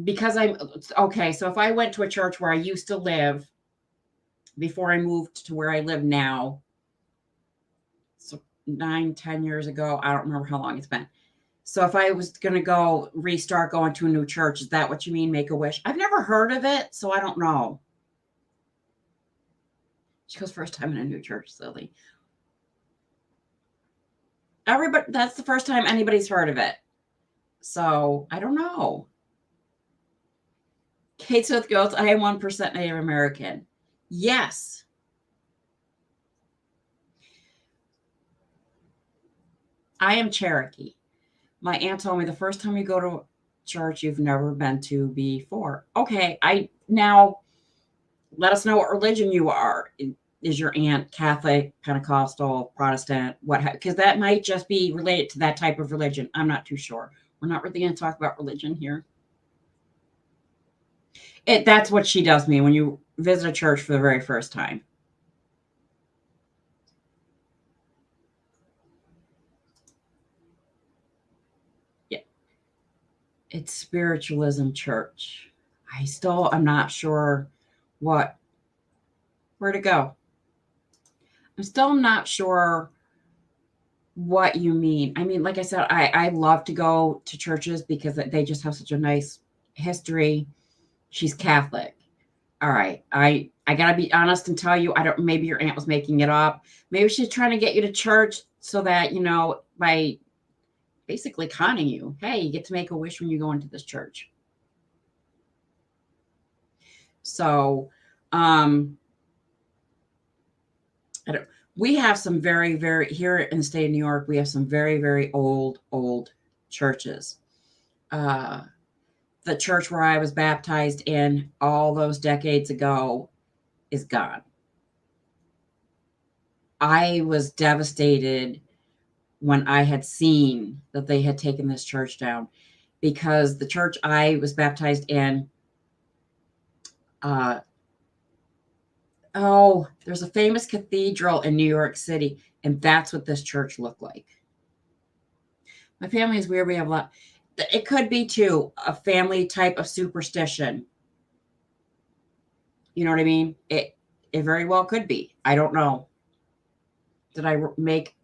because I'm okay. So if I went to a church where I used to live before I moved to where I live now, so 9, 10 years ago, I don't remember how long it's been. So if I was going to go restart going to a new church, is that what you mean? Make a wish? I've never heard of it, so I don't know. She goes, first time in a new church, silly. Everybody, that's the first time anybody's heard of it. So I don't know. Kate Smith goes, I am 1% Native American. Yes. I am Cherokee. My aunt told me the first time you go to church you've never been to before. Okay, I now let us know what religion you are. Is your aunt Catholic, Pentecostal, Protestant, what? Because that might just be related to that type of religion. I'm not too sure. We're not really going to talk about religion here. That's what she does me when you visit a church for the very first time. Yeah. It's spiritualism church. I'm not sure where to go. I'm still not sure what you mean. I mean, like I said, I love to go to churches because they just have such a nice history. She's Catholic. All right. I gotta be honest and tell you, I don't, maybe your aunt was making it up. Maybe she's trying to get you to church so that, by basically conning you. Hey, you get to make a wish when you go into this church. So, um, I don't, we have some very, very, here in the state of New York, we have some very, very old churches. Uh, the church where I was baptized in all those decades ago is gone. I was devastated when I had seen that they had taken this church down because the church I was baptized in, uh, there's a famous cathedral in New York City, and that's what this church looked like. My family is weird. We have a lot. It could be too a family type of superstition. You know what I mean? It very well could be. I don't know. Did I make?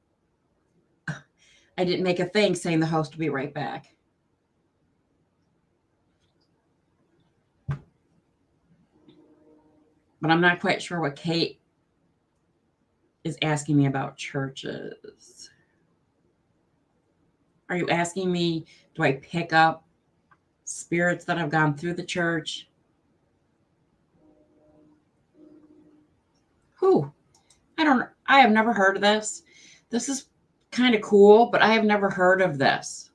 I didn't make a thing saying the host will be right back. But I'm not quite sure what Kate is asking me about churches. Are you asking me, do I pick up spirits that have gone through the church? Who? I have never heard of this. This is kind of cool, but I have never heard of this.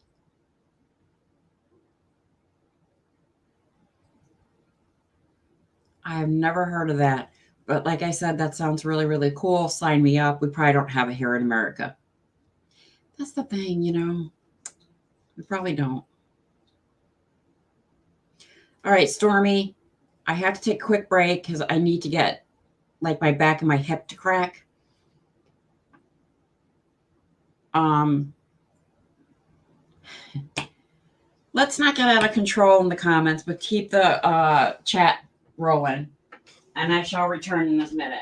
I have never heard of that. But like I said, that sounds really, really cool. Sign me up. We probably don't have it here in America. That's the thing, we probably don't. All right, Stormy, I have to take a quick break because I need to get like my back and my hip to crack. Um, let's not get out of control in the comments, but keep the chat rolling. And I shall return in this minute.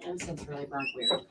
And it's really burnt weird.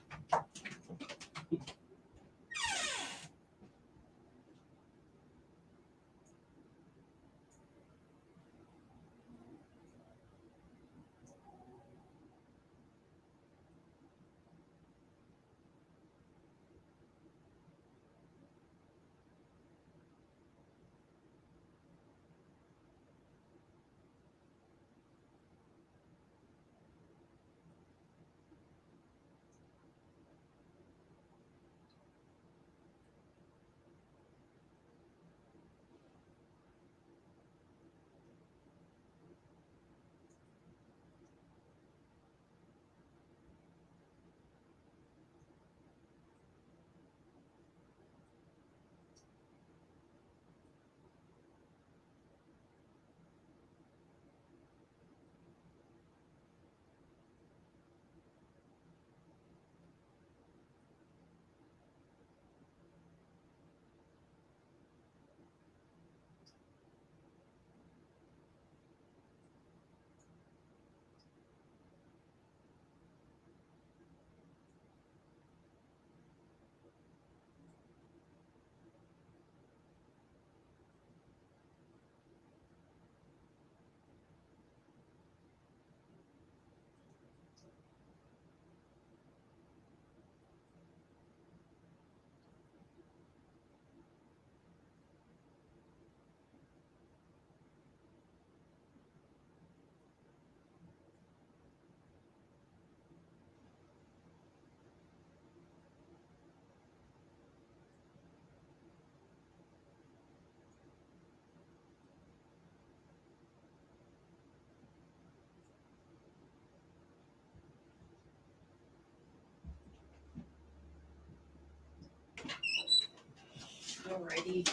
Alrighty.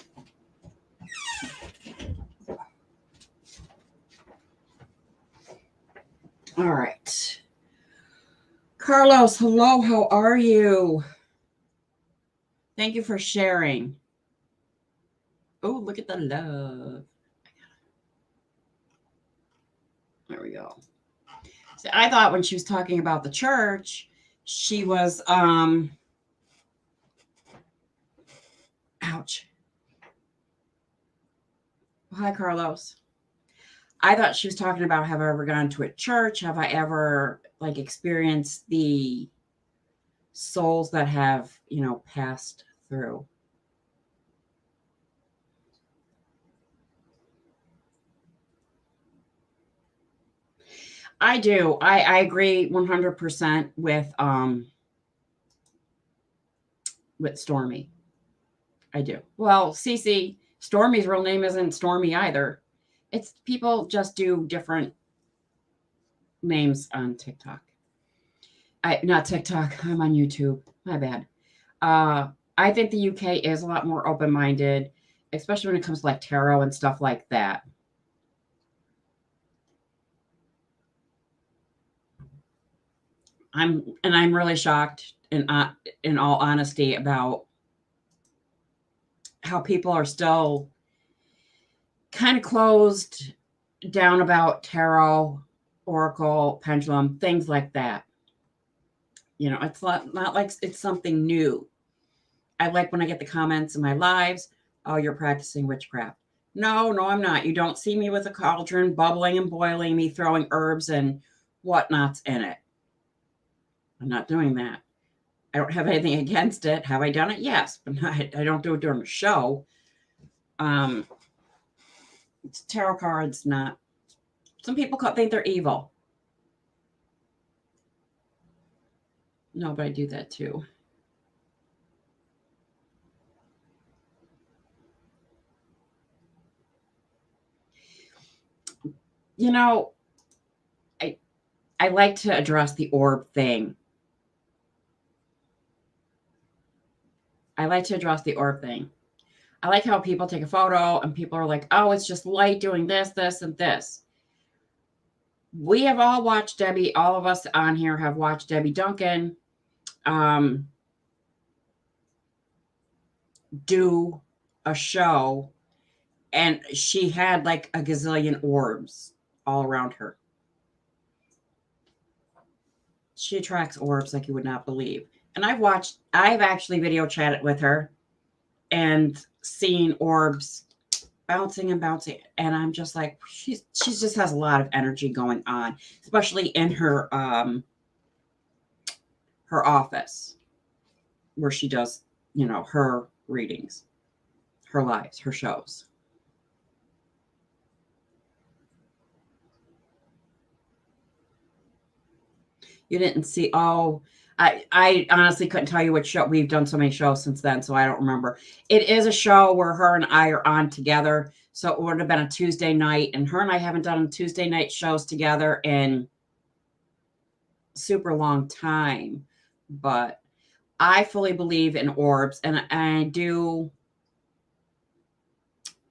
All right. Carlos, hello. How are you? Thank you for sharing. Oh, look at the love. There we go. So I thought when she was talking about the church, she was Ouch. Hi, Carlos. I thought she was talking about, have I ever gone to a church? Have I ever like experienced the souls that have, passed through? I do. I agree 100% with Stormy. I do. Well, Cece, Stormy's real name isn't Stormy either. It's people just do different names on TikTok. Not TikTok. I'm on YouTube. My bad. I think the UK is a lot more open minded, especially when it comes to like tarot and stuff like that. I'm really shocked in all honesty about how people are still kind of closed down about tarot, oracle, pendulum, things like that. It's not like it's something new. I like when I get the comments in my lives, oh, you're practicing witchcraft. No, no, I'm not. You don't see me with a cauldron bubbling and boiling, me throwing herbs and whatnots in it. I'm not doing that. I don't have anything against it. Have I done it? Yes, but I don't do it during the show. It's tarot cards, not. Some people think they're evil. No, but I do that too. You know, I like to address the orb thing. I like to address the orb thing. I like how people take a photo and people are like, oh, it's just light doing this, this, and this. We have all watched Debbie, all of us on here have watched Debbie Duncan do a show, and she had like a gazillion orbs all around her. She attracts orbs like you would not believe. And I've actually video chatted with her and seen orbs bouncing and bouncing. And I'm just like, she just has a lot of energy going on, especially in her office where she does, her readings, her lives, her shows. You didn't see, oh, I honestly couldn't tell you which show. We've done so many shows since then, so I don't remember. It is a show where her and I are on together. So it would have been a Tuesday night, and her and I haven't done Tuesday night shows together in super long time. But I fully believe in orbs, and I do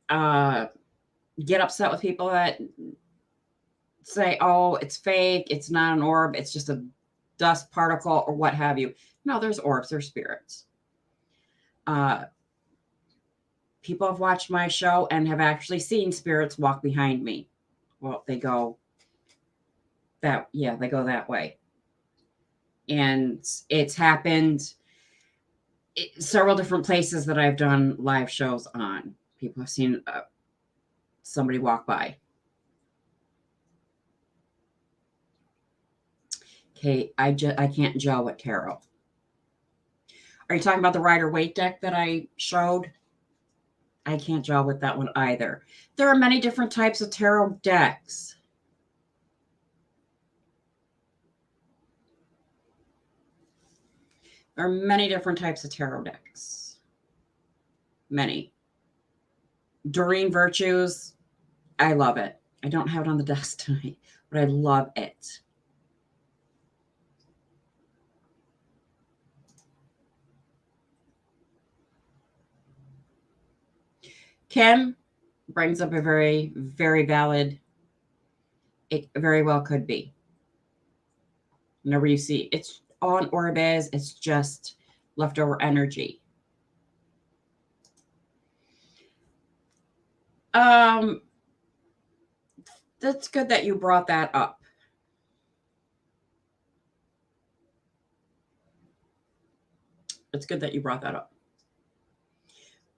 get upset with people that say, oh, it's fake, it's not an orb, it's just a dust particle or what have you. No, there's orbs, there's spirits. People have watched my show and have actually seen spirits walk behind me. Well, they go that way. And it's happened several different places that I've done live shows on. People have seen somebody walk by. Okay, I can't gel with tarot. Are you talking about the Rider-Waite deck that I showed? I can't gel with that one either. There are many different types of tarot decks. There are many different types of tarot decks. Many. Doreen Virtues, I love it. I don't have it on the desk tonight, but I love it. Kim brings up a very, very valid, it very well could be. Whenever you see it's all an orb is, it's just leftover energy. That's good that you brought that up. It's good that you brought that up.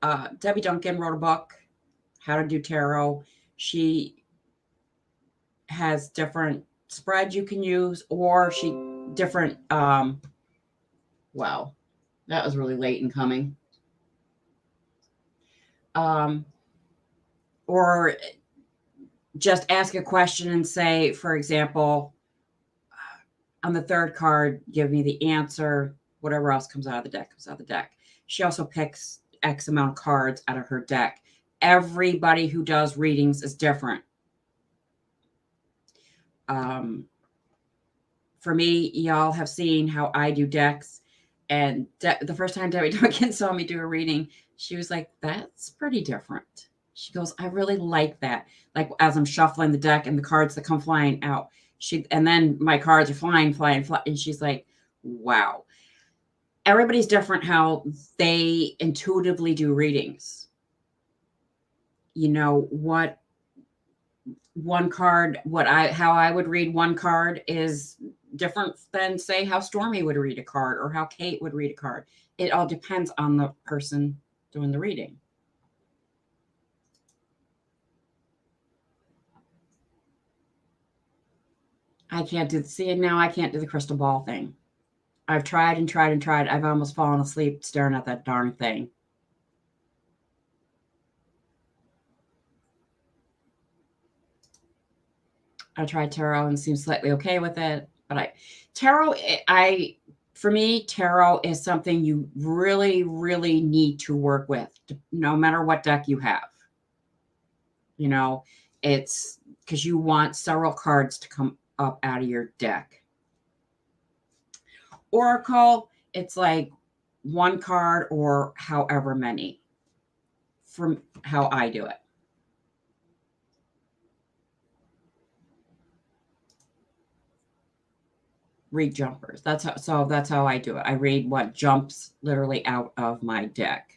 Debbie Duncan wrote a book, How to Do Tarot. She has different spreads you can use, or different. Wow, that was really late in coming. Or just ask a question and say, for example, on the third card, give me the answer. Whatever else comes out of the deck comes out of the deck. She also picks X amount of cards out of her deck. Everybody who does readings is different. For me, y'all have seen how I do decks. And the first time Debbie Duncan saw me do a reading, she was like, that's pretty different. She goes, I really like that. Like as I'm shuffling the deck and the cards that come flying out, and then my cards are flying. And she's like, wow. Everybody's different how they intuitively do readings. You know, what one card, how I would read one card is different than, say, how Stormy would read a card or how Kate would read a card. It all depends on the person doing the reading. I can't do the crystal ball thing. I've tried and tried and tried. I've almost fallen asleep staring at that darn thing. I tried tarot and seemed slightly okay with it, but for me, tarot is something you really, really need to work with, no matter what deck you have. You know, it's because you want several cards to come up out of your deck. Oracle, it's like one card or however many, from how I do it. Read jumpers. That's how I do it. I read what jumps literally out of my deck.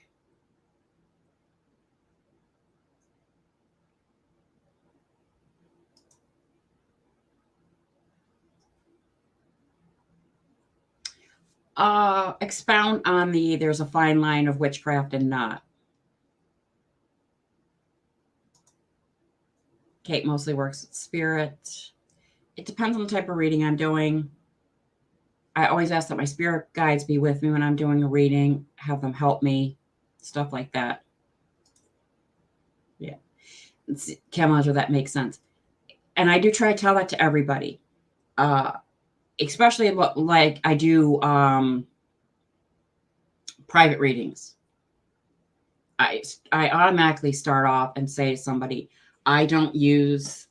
Expound on there's a fine line of witchcraft and not. Kate mostly works with spirit. It depends on the type of reading I'm doing. I always ask that my spirit guides be with me when I'm doing a reading, have them help me, stuff like that. Yeah. Camelot, that makes sense. And I do try to tell that to everybody. Especially like I do private readings. I automatically start off and say to somebody, I don't use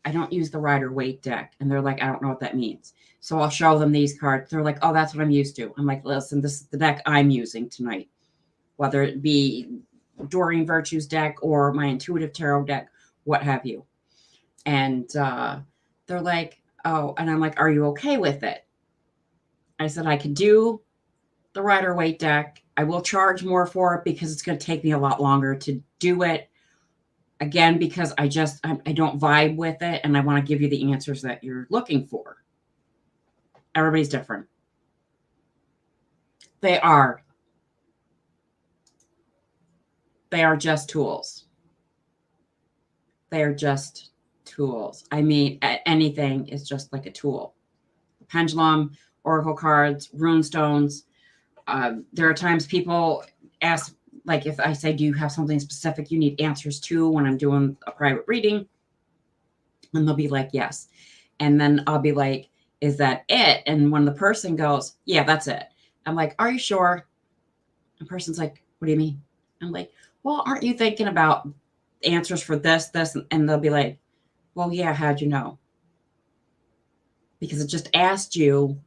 the Rider-Waite deck. And they're like, I don't know what that means. So I'll show them these cards. They're like, oh, that's what I'm used to. I'm like, listen, this is the deck I'm using tonight. Whether it be Doreen Virtue's deck or my intuitive tarot deck, what have you. And they're like, oh, and I'm like, are you okay with it? I said, I could do the Rider-Waite deck. I will charge more for it because it's going to take me a lot longer to do it. Again, because I don't vibe with it and I want to give you the answers that you're looking for. Everybody's different. They are just tools. They are just tools. I mean, anything is just like a tool. Pendulum, oracle cards, rune stones. There are times people ask, like if I say, do you have something specific you need answers to when I'm doing a private reading? And they'll be like, yes. And then I'll be like, is that it? And when the person goes, yeah, that's it. I'm like, are you sure? The person's like, what do you mean? I'm like, well, aren't you thinking about answers for this? And they'll be like, well, yeah, how'd you know? Because it just asked you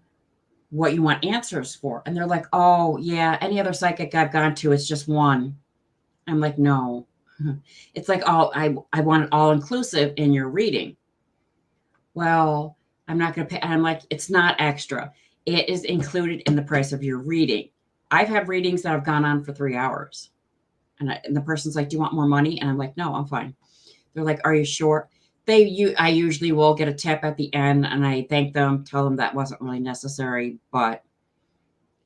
what you want answers for. And they're like, oh, yeah, any other psychic I've gone to, it's just one. I'm like, no. It's like, I want it all inclusive in your reading. Well, I'm not going to pay. And I'm like, it's not extra. It is included in the price of your reading. I've had readings that have gone on for 3 hours. And the person's like, do you want more money? And I'm like, no, I'm fine. They're like, are you sure? I usually will get a tip at the end and I thank them, tell them that wasn't really necessary. But,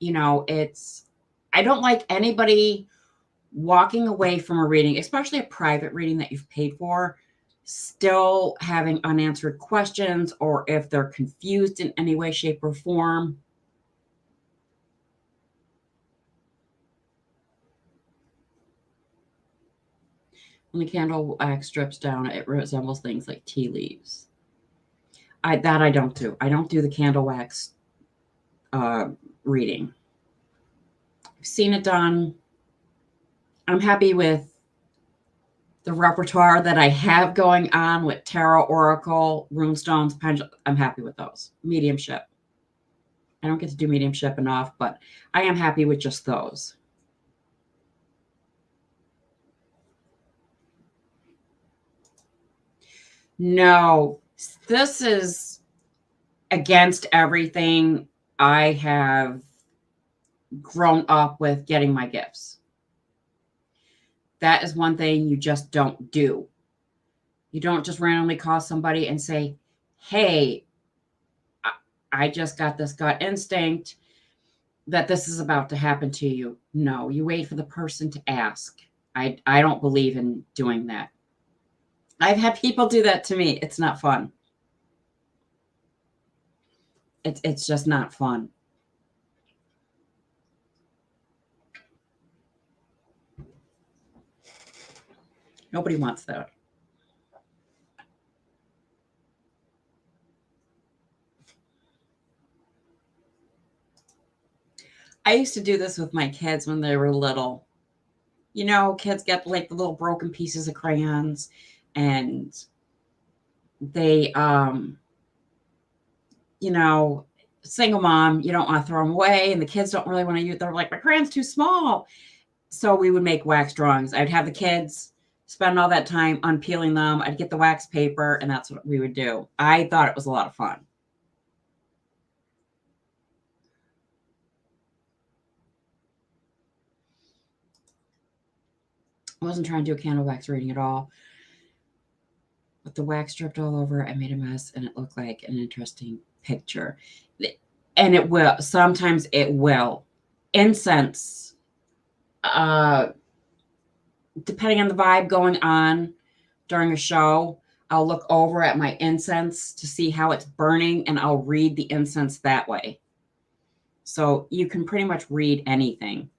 I don't like anybody walking away from a reading, especially a private reading that you've paid for, still having unanswered questions, or if they're confused in any way, shape, or form. When the candle wax drips down, it resembles things like tea leaves. I don't do. I don't do the candle wax reading. I've seen it done. I'm happy with the repertoire that I have going on with tarot, oracle, runestones, pendulum. I'm happy with those. Mediumship. I don't get to do mediumship enough, but I am happy with just those. No, this is against everything I have grown up with getting my gifts. That is one thing you just don't do. You don't just randomly call somebody and say, hey, I just got this gut instinct that this is about to happen to you. No, you wait for the person to ask. I don't believe in doing that. I've had people do that to me. It's not fun. It's just not fun. Nobody wants that. I used to do this with my kids when they were little. You know, kids get like the little broken pieces of crayons, and they you know, single mom, you don't want to throw them away, and the kids don't really want to use. They're like, my crayon's too small. So we would make wax drawings. I'd have the kids spend all that time unpeeling them. I'd get the wax paper, and that's what we would do. I thought it was a lot of fun. I wasn't trying to do a candle wax reading at all. But the wax dripped all over. I made a mess, and it looked like an interesting picture. And it will. Sometimes it will. Incense, depending on the vibe going on during a show, I'll look over at my incense to see how it's burning, and I'll read the incense that way. So you can pretty much read anything.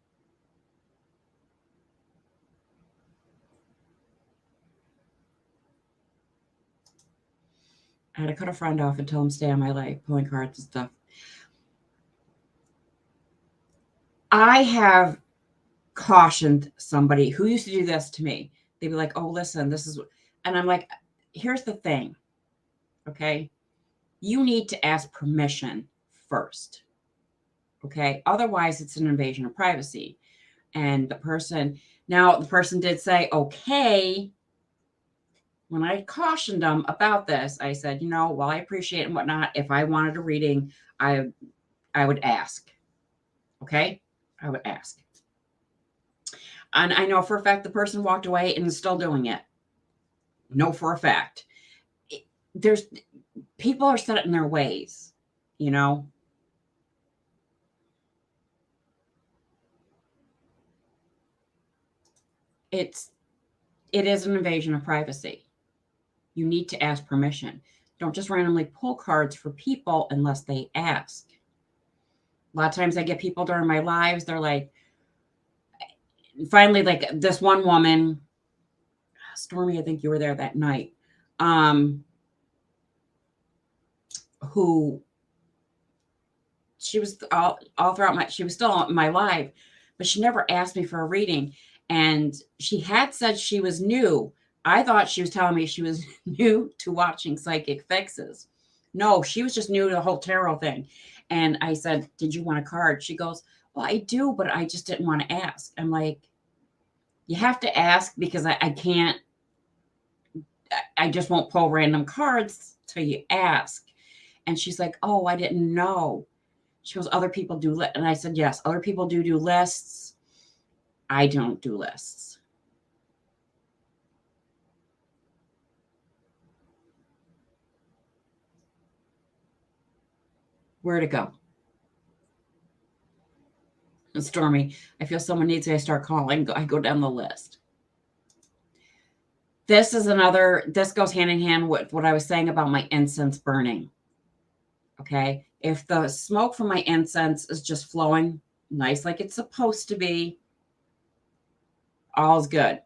I had to cut a friend off and tell him stay on my life, pulling cards and stuff. I have cautioned somebody who used to do this to me. They'd be like, oh, listen, this is, and I'm like, here's the thing. Okay. You need to ask permission first. Okay. Otherwise, it's an invasion of privacy. And the person did say, okay. When I cautioned them about this, I said, while I appreciate it and whatnot, if I wanted a reading, I would ask. Okay. I would ask. And I know for a fact the person walked away and is still doing it. Know for a fact. There's people are set in their ways, it is an invasion of privacy. You need to ask permission. Don't just randomly pull cards for people unless they ask. A lot of times I get people during my lives, they're like, finally, like this one woman, Stormy, I think you were there that night, who she was all throughout she was still in my life, but she never asked me for a reading. And she had said she was new. I thought she was telling me she was new to watching psychic fixes. No, she was just new to the whole tarot thing. And I said, did you want a card? She goes, well, I do, but I just didn't want to ask. I'm like, you have to ask, because I can't, I just won't pull random cards till you ask. And she's like, oh, I didn't know. She goes, other people do lists. And I said, yes, other people do lists. I don't do lists. Where to go? Stormy, I feel someone needs me. I start calling. I go down the list. This goes hand in hand with what I was saying about my incense burning. Okay. If the smoke from my incense is just flowing nice like it's supposed to be, all's good.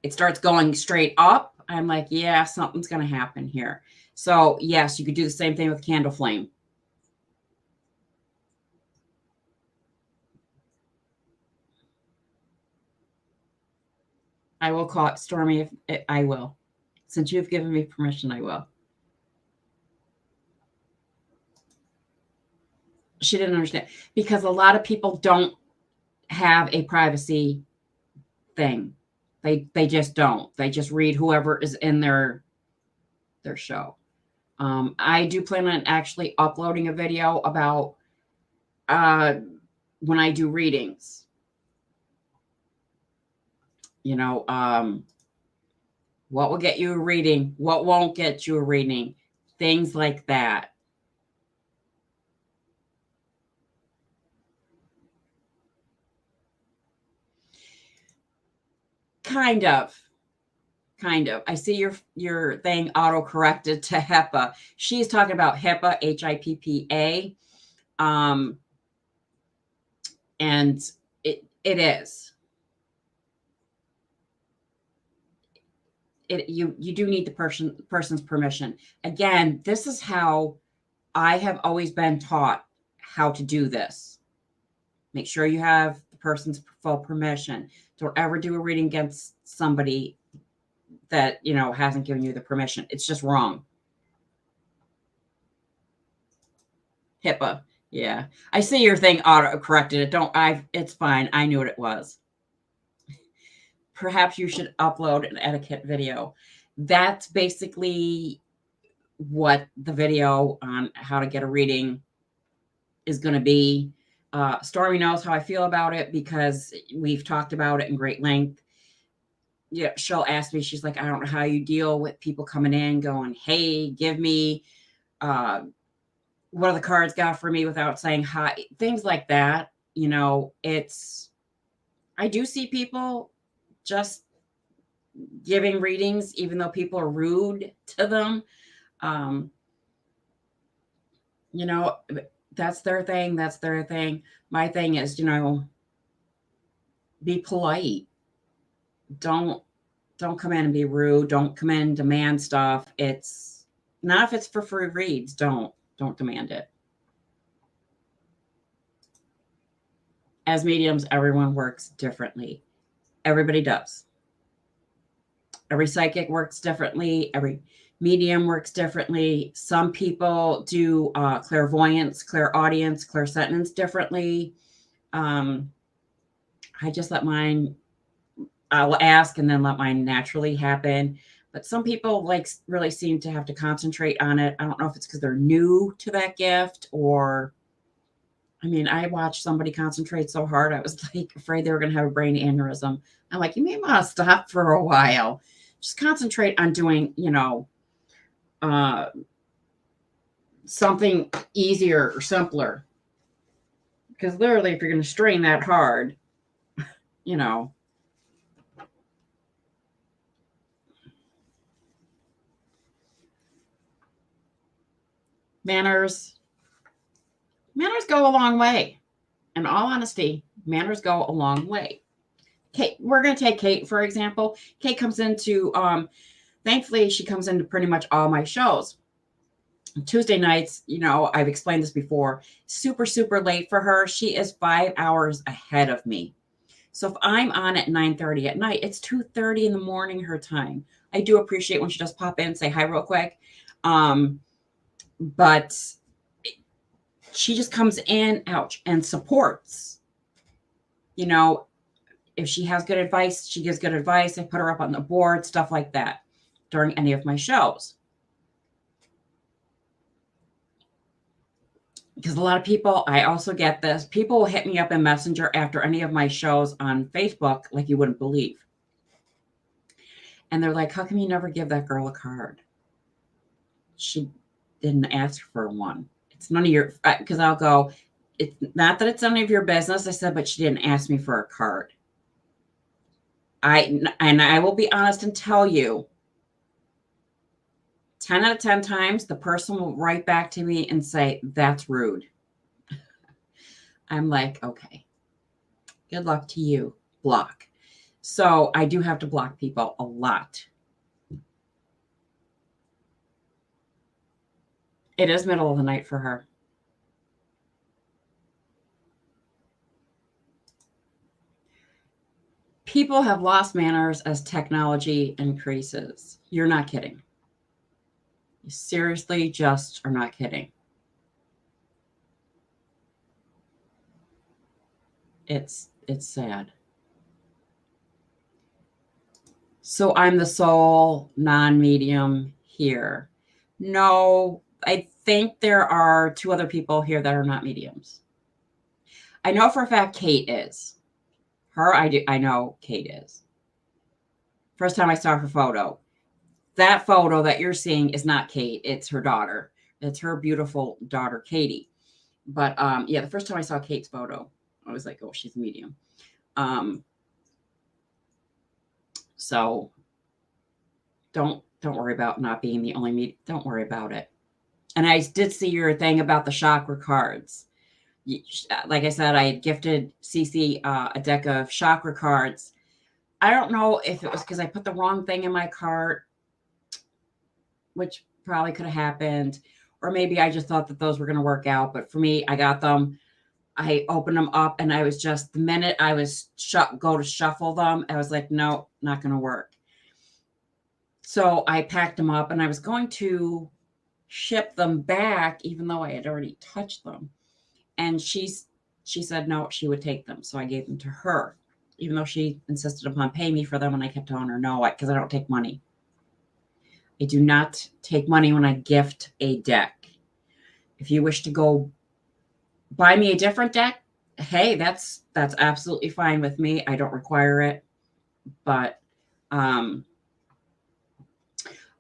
It starts going straight up. I'm like, yeah, something's going to happen here. So yes, you could do the same thing with candle flame. I will call it Stormy if I will. Since you've given me permission, I will. She didn't understand because a lot of people don't have a privacy thing. They just don't. They just read whoever is in their show. I do plan on actually uploading a video about when I do readings. You know, what will get you a reading? What won't get you a reading? Things like that. Kind of. I see your thing auto corrected to HIPAA. She's talking about HIPAA, HIPPA. And it is. You do need the person's permission. Again, this is how I have always been taught how to do this. Make sure you have the person's full permission. Don't ever do a reading against somebody that, hasn't given you the permission. It's just wrong. HIPAA. Yeah. I see your thing auto corrected it. It's fine. I knew what it was. Perhaps you should upload an etiquette video. That's basically what the video on how to get a reading is going to be. Stormy knows how I feel about it because we've talked about it in great length. Yeah, she'll ask me, she's like, I don't know how you deal with people coming in going, hey, give me what are the cards got for me without saying hi, things like that. I do see people just giving readings, even though people are rude to them. That's their thing. My thing is, be polite. Don't come in and be rude. Don't come in and demand stuff. It's not if it's for free reads. Don't demand it. As mediums, everyone works differently. Everybody does. Every psychic works differently. Every medium works differently. Some people do clairvoyance, clairaudience, clairsentience differently. I just let mine, I'll ask and then let mine naturally happen. But some people really seem to have to concentrate on it. I don't know if it's because they're new to that gift or, I watched somebody concentrate so hard. I was afraid they were going to have a brain aneurysm. I'm like, you may want to stop for a while. Just concentrate on doing, something easier or simpler. Because literally, if you're going to strain that hard, manners go a long way. In all honesty, manners go a long way. Kate, we're going to take Kate, for example. Kate comes into, thankfully, she comes into pretty much all my shows. Tuesday nights, I've explained this before, super, super late for her. She is 5 hours ahead of me. So if I'm on at 9:30 at night, it's 2:30 in the morning her time. I do appreciate when she does pop in and say hi real quick. But she just comes in, and supports. If she has good advice, she gives good advice. I put her up on the board, stuff like that during any of my shows. Because a lot of people, I also get this, people will hit me up in Messenger after any of my shows on Facebook, like you wouldn't believe. And they're like, how come you never give that girl a card? She didn't ask for one. It's none of your, because I'll go, it's not that it's none of your business. I said, but she didn't ask me for a card. I will be honest and tell you, 10 out of 10 times, the person will write back to me and say, that's rude. I'm like, okay, good luck to you. Block. So I do have to block people a lot. It is middle of the night for her. People have lost manners as technology increases. You're not kidding. You seriously just are not kidding. It's sad. So I'm the sole non-medium here. No, I think there are 2 other people here that are not mediums. I know for a fact Kate is. Her, I know Kate is. First time I saw her photo. That photo that you're seeing is not Kate. It's her daughter. It's her beautiful daughter, Katie. But yeah, the first time I saw Kate's photo, I was like, oh, she's a medium. So don't worry about not being the only medium. Don't worry about it. And I did see your thing about the chakra cards. Like I said, I had gifted Cece a deck of chakra cards. I don't know if it was because I put the wrong thing in my cart, which probably could have happened, or maybe I just thought that those were going to work out. But for me, I got them. I opened them up, and I was just, the minute I was go to shuffle them, I was like, no, not going to work. So I packed them up, and I was going to ship them back, even though I had already touched them. And she said no, she would take them. So I gave them to her, even though she insisted upon paying me for them. And I kept telling her no, because I don't take money. I do not take money when I gift a deck. If you wish to go buy me a different deck, hey, that's absolutely fine with me. I don't require it. But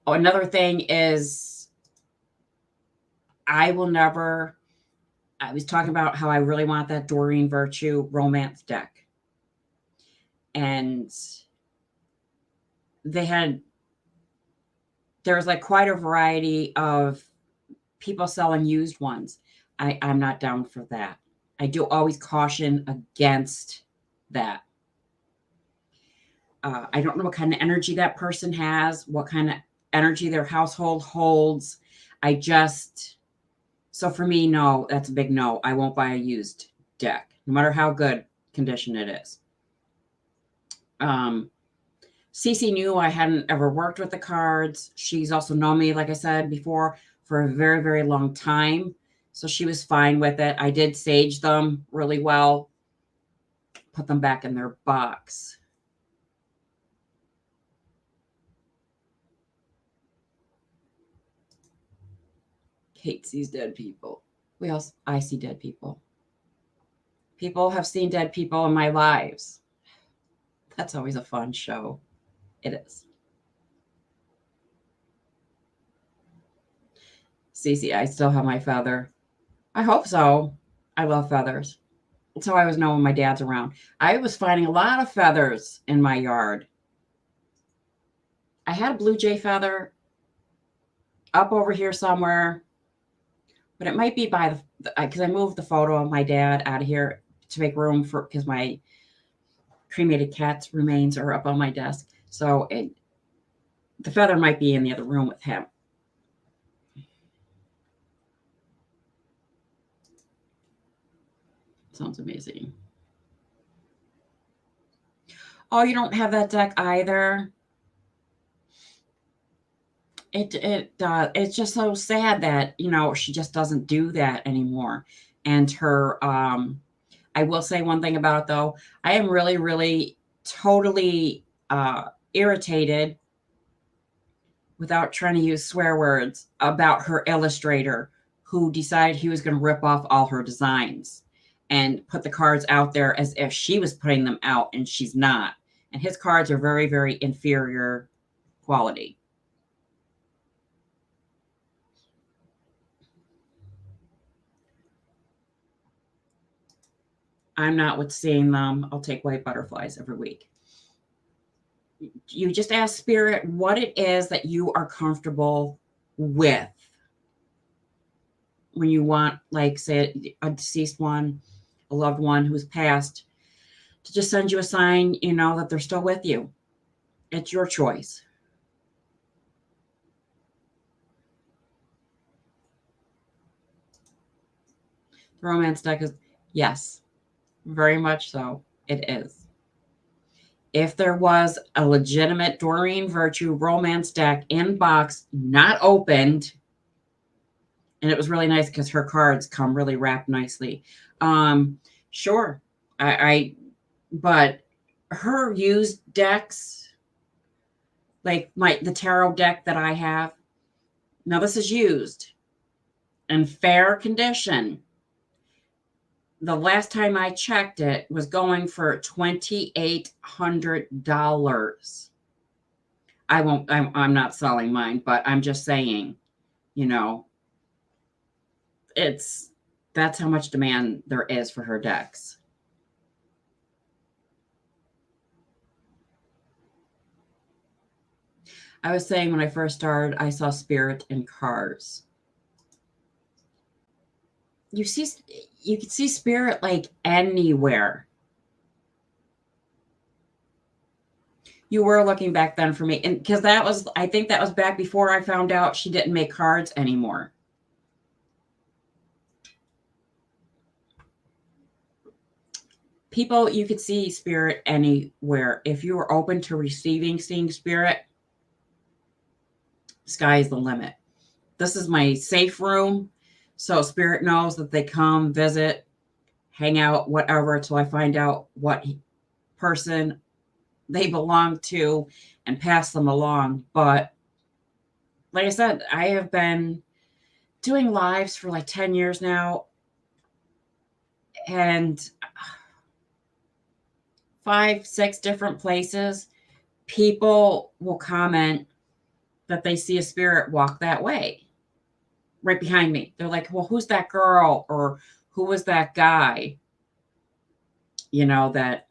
another thing is, I will never. I was talking about how I really want that Doreen Virtue romance deck. And there was like quite a variety of people selling used ones. I'm not down for that. I do always caution against that. I don't know what kind of energy that person has, what kind of energy their household holds. So for me, no, that's a big no. I won't buy a used deck, no matter how good condition it is. Cece knew I hadn't ever worked with the cards. She's also known me, like I said before, for a very, very long time. So she was fine with it. I did sage them really well, put them back in their box. Kate sees dead people. I see dead people. People have seen dead people in my lives. That's always a fun show. It is. Cece, I still have my feather. I hope so. I love feathers. That's how I always know when my dad's around. I was finding a lot of feathers in my yard. I had a blue jay feather up over here somewhere, but it might be by because I moved the photo of my dad out of here to make room for, because my cremated cat's remains are up on my desk. So the feather might be in the other room with him. Sounds amazing. Oh, you don't have that deck either? It's just so sad that, she just doesn't do that anymore. And I will say one thing about it though. I am really, really totally irritated, without trying to use swear words, about her illustrator who decided he was going to rip off all her designs and put the cards out there as if she was putting them out, and she's not. And his cards are very, very inferior quality. I'm not with seeing them. I'll take white butterflies every week. You just ask Spirit what it is that you are comfortable with when you want, like, say, a deceased one, a loved one who's passed, to just send you a sign, that they're still with you. It's your choice. The romance deck is, yes, very much so. It is. If there was a legitimate Doreen Virtue romance deck in box, not opened, and it was really nice because her cards come really wrapped nicely. Sure, but her used decks, like the tarot deck that I have, now this is used in fair condition. The last time I checked it was going for $2,800. I'm not selling mine, but I'm just saying, that's how much demand there is for her decks. I was saying when I first started, I saw Spirit in cars. You could see Spirit like anywhere. You were looking back then for me, and because I think that was back before I found out she didn't make cards anymore. People, you could see Spirit anywhere. If you were open to seeing Spirit, sky is the limit. This is my safe room. So Spirit knows that they come, visit, hang out, whatever, until I find out what person they belong to and pass them along. But like I said, I have been doing lives for like 10 years now. And 5, 6 different places, people will comment that they see a spirit walk that way right behind me. They're like, well, who's that girl? Or who was that guy? That.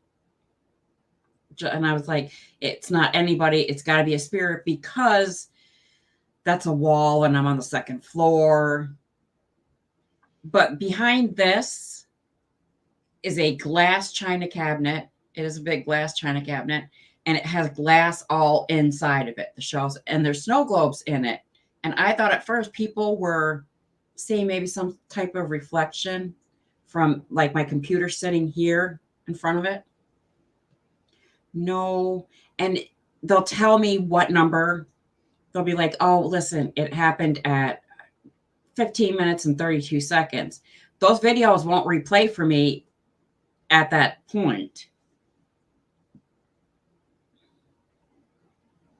And I was like, it's not anybody. It's got to be a spirit because that's a wall and I'm on the second floor. But behind this is a glass china cabinet. It is a big glass china cabinet, and it has glass all inside of it, the shelves, and there's snow globes in it. And I thought at first people were seeing maybe some type of reflection from like my computer sitting here in front of it. No. And they'll tell me what number. They'll be like, oh, listen, it happened at 15 minutes and 32 seconds. Those videos won't replay for me at that point.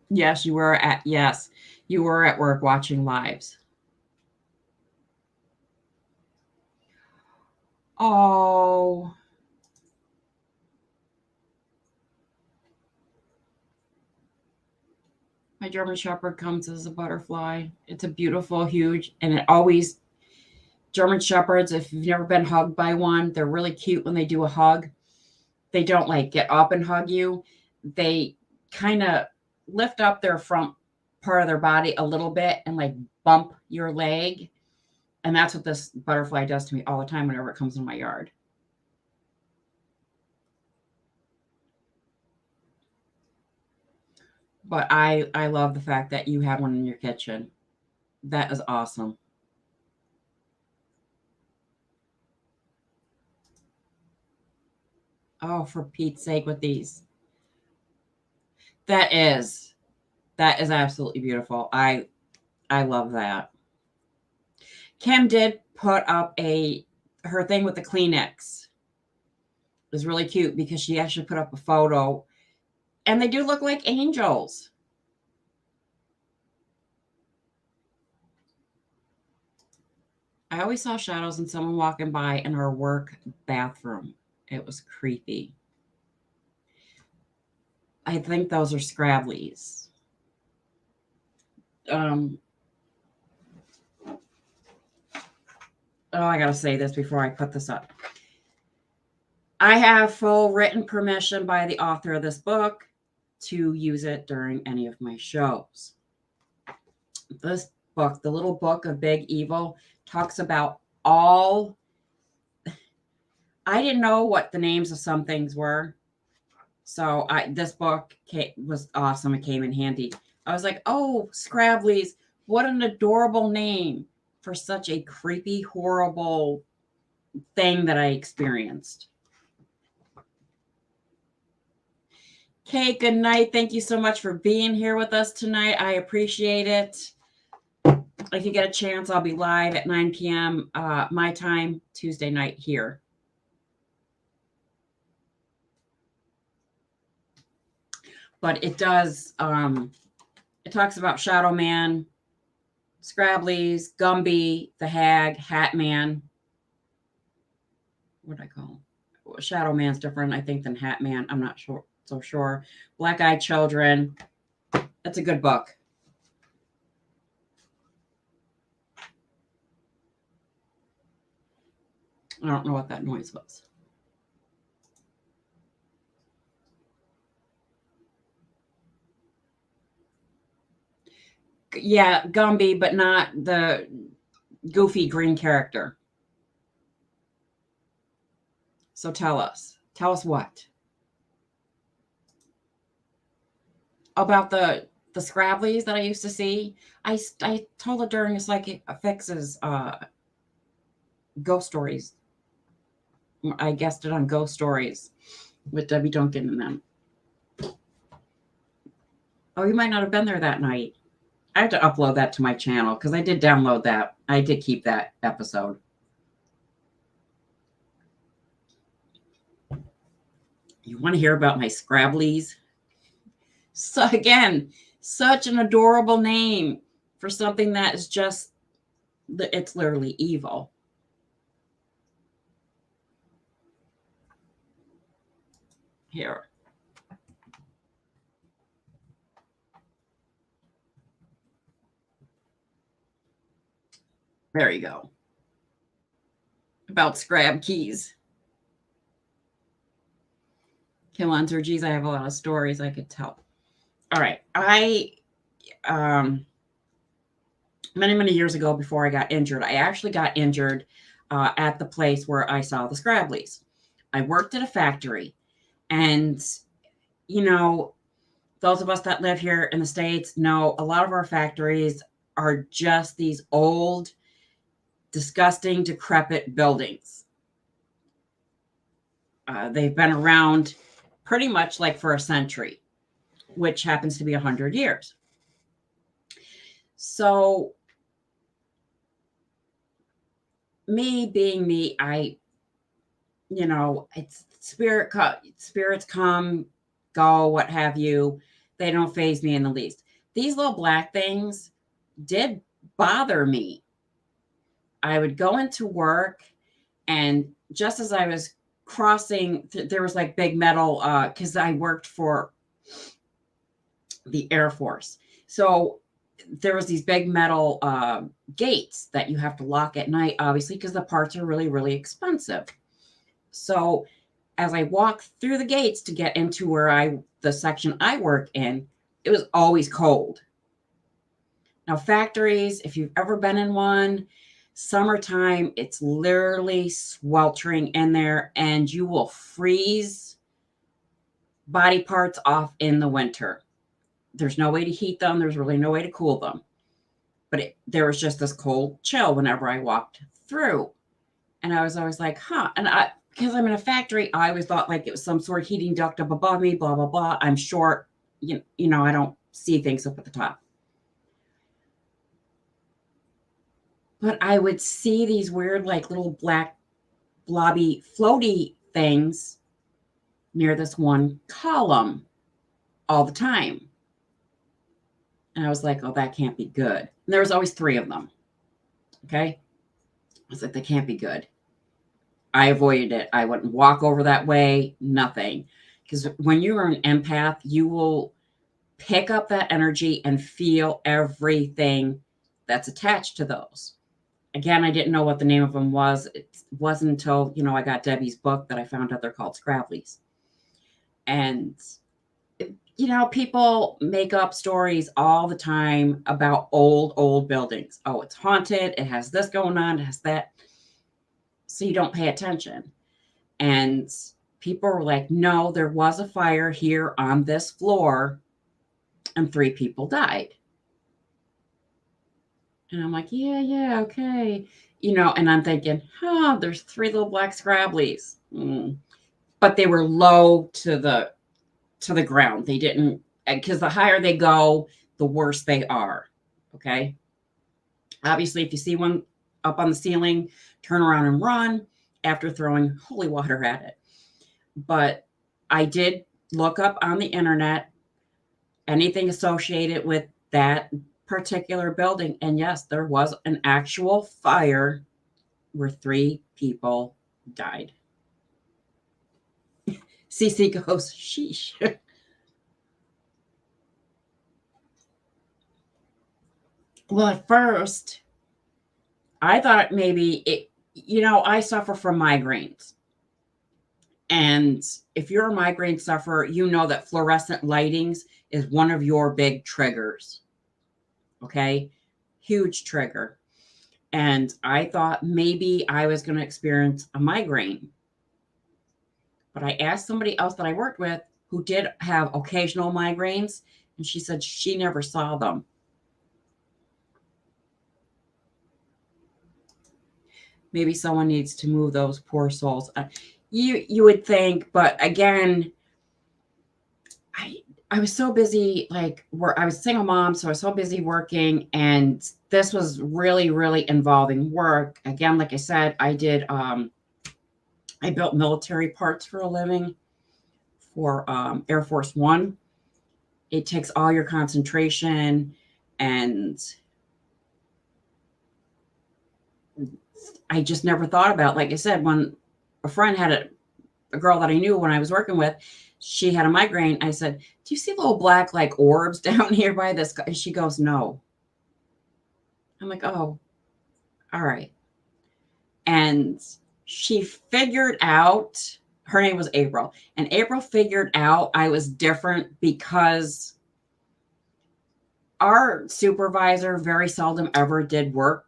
Yes, you were at work watching lives. Oh. My German Shepherd comes as a butterfly. It's a beautiful, huge, and it always, German Shepherds, if you've never been hugged by one, they're really cute when they do a hug. They don't like get up and hug you. They kind of lift up their front part of their body a little bit and like bump your leg. And that's what this butterfly does to me all the time whenever it comes in my yard. But I love the fact that you have one in your kitchen. That is awesome. Oh, for Pete's sake with these. That is absolutely beautiful. I love that. Kim did put up her thing with the Kleenex. It was really cute because she actually put up a photo, and they do look like angels. I always saw shadows and someone walking by in her work bathroom. It was creepy. I think those are Scrabblies. Oh, I gotta say this before I put this up. I have full written permission by the author of this book to use it during any of my shows. This book, The Little Book of Big Evil, talks about all. I didn't know what the names of some things were. So this book was awesome. It came in handy. I was like, oh, Scrabblies, what an adorable name for such a creepy, horrible thing that I experienced. Okay, good night. Thank you so much for being here with us tonight. I appreciate it. If you get a chance, I'll be live at 9 p.m. My time, Tuesday night here. But it does, it talks about Shadow Man, Scrabblies, Gumby, the Hag, Hat Man. What do I call him? Shadow Man's different, I think, than Hat Man. I'm not so sure. Black Eyed Children. That's a good book. I don't know what that noise was. Yeah, Gumby, but not the goofy green character. So tell us what about the Scrabblies that I used to see. I told it during a Psychic Fixes Ghost Stories. I guessed it on Ghost Stories with Debbie Duncan and them. Oh, you might not have been there that night. I have to upload that to my channel because I did download that. I did keep that episode. You want to hear about my Scrabblies? So again, such an adorable name for something that is just, it's literally evil. Here. There you go. About Scrab keys. Kill answer. Geez, I have a lot of stories I could tell. All right. Many years ago, before I got injured, I actually got injured at the place where I saw the Scrabblies. I worked at a factory, and you know, those of us that live here in the States know a lot of our factories are just these old, disgusting, decrepit buildings. They've been around pretty much like for a century, which happens to be 100 years. So me being me, it's spirits come, go, what have you. They don't faze me in the least. These little black things did bother me. I would go into work, and just as I was crossing, there was like big metal, because I worked for the Air Force. So there was these big metal gates that you have to lock at night, obviously, because the parts are really, really expensive. So as I walked through the gates to get into the section I work in, it was always cold. Now, factories, if you've ever been in one, summertime, it's literally sweltering in there, and you will freeze body parts off in the winter. There's no way to heat them. There's really no way to cool them. But there was just this cold chill whenever I walked through. And I was always like, huh. And because I'm in a factory, I always thought like it was some sort of heating duct up above me, blah, blah, blah. I'm short. I don't see things up at the top. But I would see these weird, like little black, blobby, floaty things near this one column all the time. And I was like, oh, that can't be good. And there was always 3 of them. Okay. I was like, that can't be good. I avoided it. I wouldn't walk over that way, nothing. Because when you're an empath, you will pick up that energy and feel everything that's attached to those. Again, I didn't know what the name of them was. It wasn't until, I got Debbie's book that I found out they're called Scrabblies. And, people make up stories all the time about old buildings. Oh, it's haunted. It has this going on. It has that. So you don't pay attention. And people were like, no, there was a fire here on this floor and 3 people died. And I'm like, yeah, okay. And I'm thinking, there's 3 little black Scrabblies. But they were low to the ground. They didn't, because the higher they go, the worse they are. Okay. Obviously, if you see one up on the ceiling, turn around and run after throwing holy water at it. But I did look up on the internet anything associated with that particular building. And yes, there was an actual fire where 3 people died. CC goes, sheesh. Well, at first, I thought maybe I suffer from migraines. And if you're a migraine sufferer, you know that fluorescent lightings is one of your big triggers. Okay. Huge trigger. And I thought maybe I was going to experience a migraine. But I asked somebody else that I worked with who did have occasional migraines, and she said she never saw them. Maybe someone needs to move those poor souls. You would think, but again, I was so busy, like I was a single mom, so I was so busy working, and this was really, really involving work. Again, like I said, I built military parts for a living for Air Force One. It takes all your concentration, and I just never thought about, like I said, when a friend had a girl that I knew when I was working with, she had a migraine. I said, do you see little black like orbs down here by this? And she goes, no. I'm like, oh, all right. And she figured out, her name was April, and April figured out I was different because our supervisor very seldom ever did work.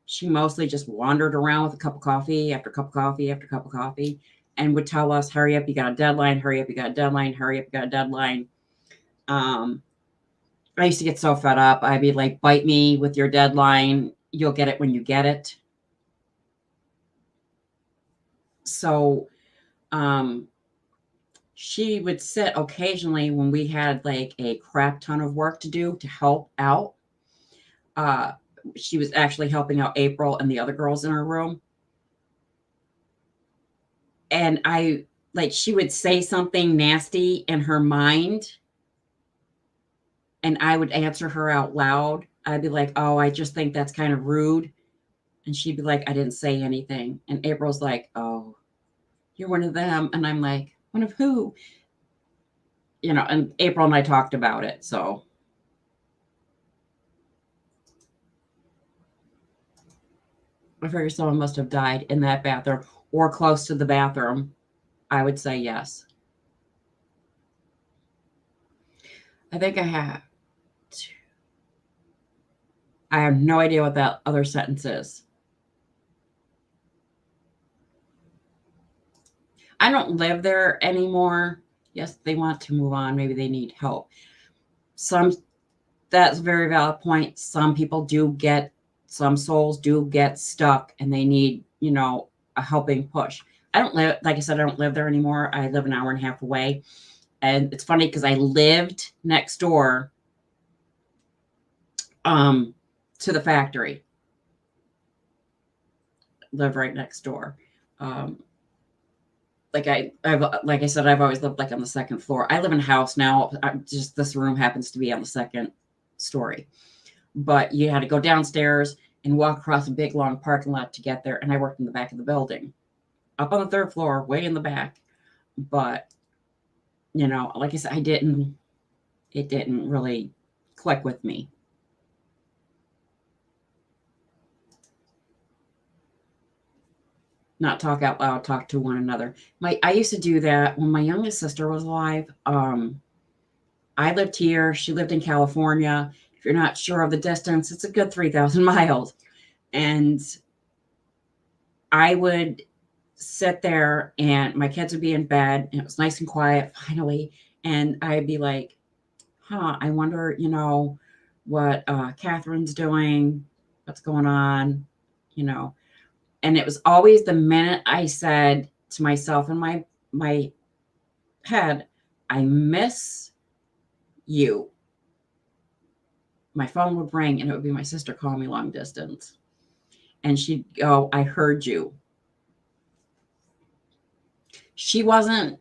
She mostly just wandered around with a cup of coffee after cup of coffee after cup of coffee and would tell us, hurry up, you got a deadline, hurry up, you got a deadline, hurry up, you got a deadline. I used to get so fed up. I'd be like, bite me with your deadline. You'll get it when you get it. So she would sit occasionally when we had like a crap ton of work to do to help out. She was actually helping out April and the other girls in her room. And she would say something nasty in her mind, and I would answer her out loud. I'd be like, oh, I just think that's kind of rude. And she'd be like, I didn't say anything. And April's like, oh, you're one of them. And I'm like, one of who? And April and I talked about it. So I figure someone must have died in that bathroom or close to the bathroom. I would say yes. I think I have. I have no idea what that other sentence is. I don't live there anymore. Yes, they want to move on. Maybe they need help. That's a very valid point. Some souls do get stuck and they need, a helping push. Like I said, I don't live there anymore. I live an hour and a half away. And it's funny because I lived next door to the factory. Live right next door. Like I said, I've always lived like on the second floor. I live in a house now. Just this room happens to be on the second story, but you had to go downstairs and walk across a big long parking lot to get there. And I worked in the back of the building, up on the third floor, way in the back. But like I said, it didn't really click with me. not talk out loud, talk to one another. I used to do that when my youngest sister was alive. I lived here. She lived in California. If you're not sure of the distance, it's a good 3,000 miles. And I would sit there and my kids would be in bed and it was nice and quiet finally. And I'd be like, I wonder, what Catherine's doing, what's going on, you know. And it was always the minute I said to myself in my head, I miss you. My phone would ring and it would be my sister calling me long distance. And she'd go, I heard you. She wasn't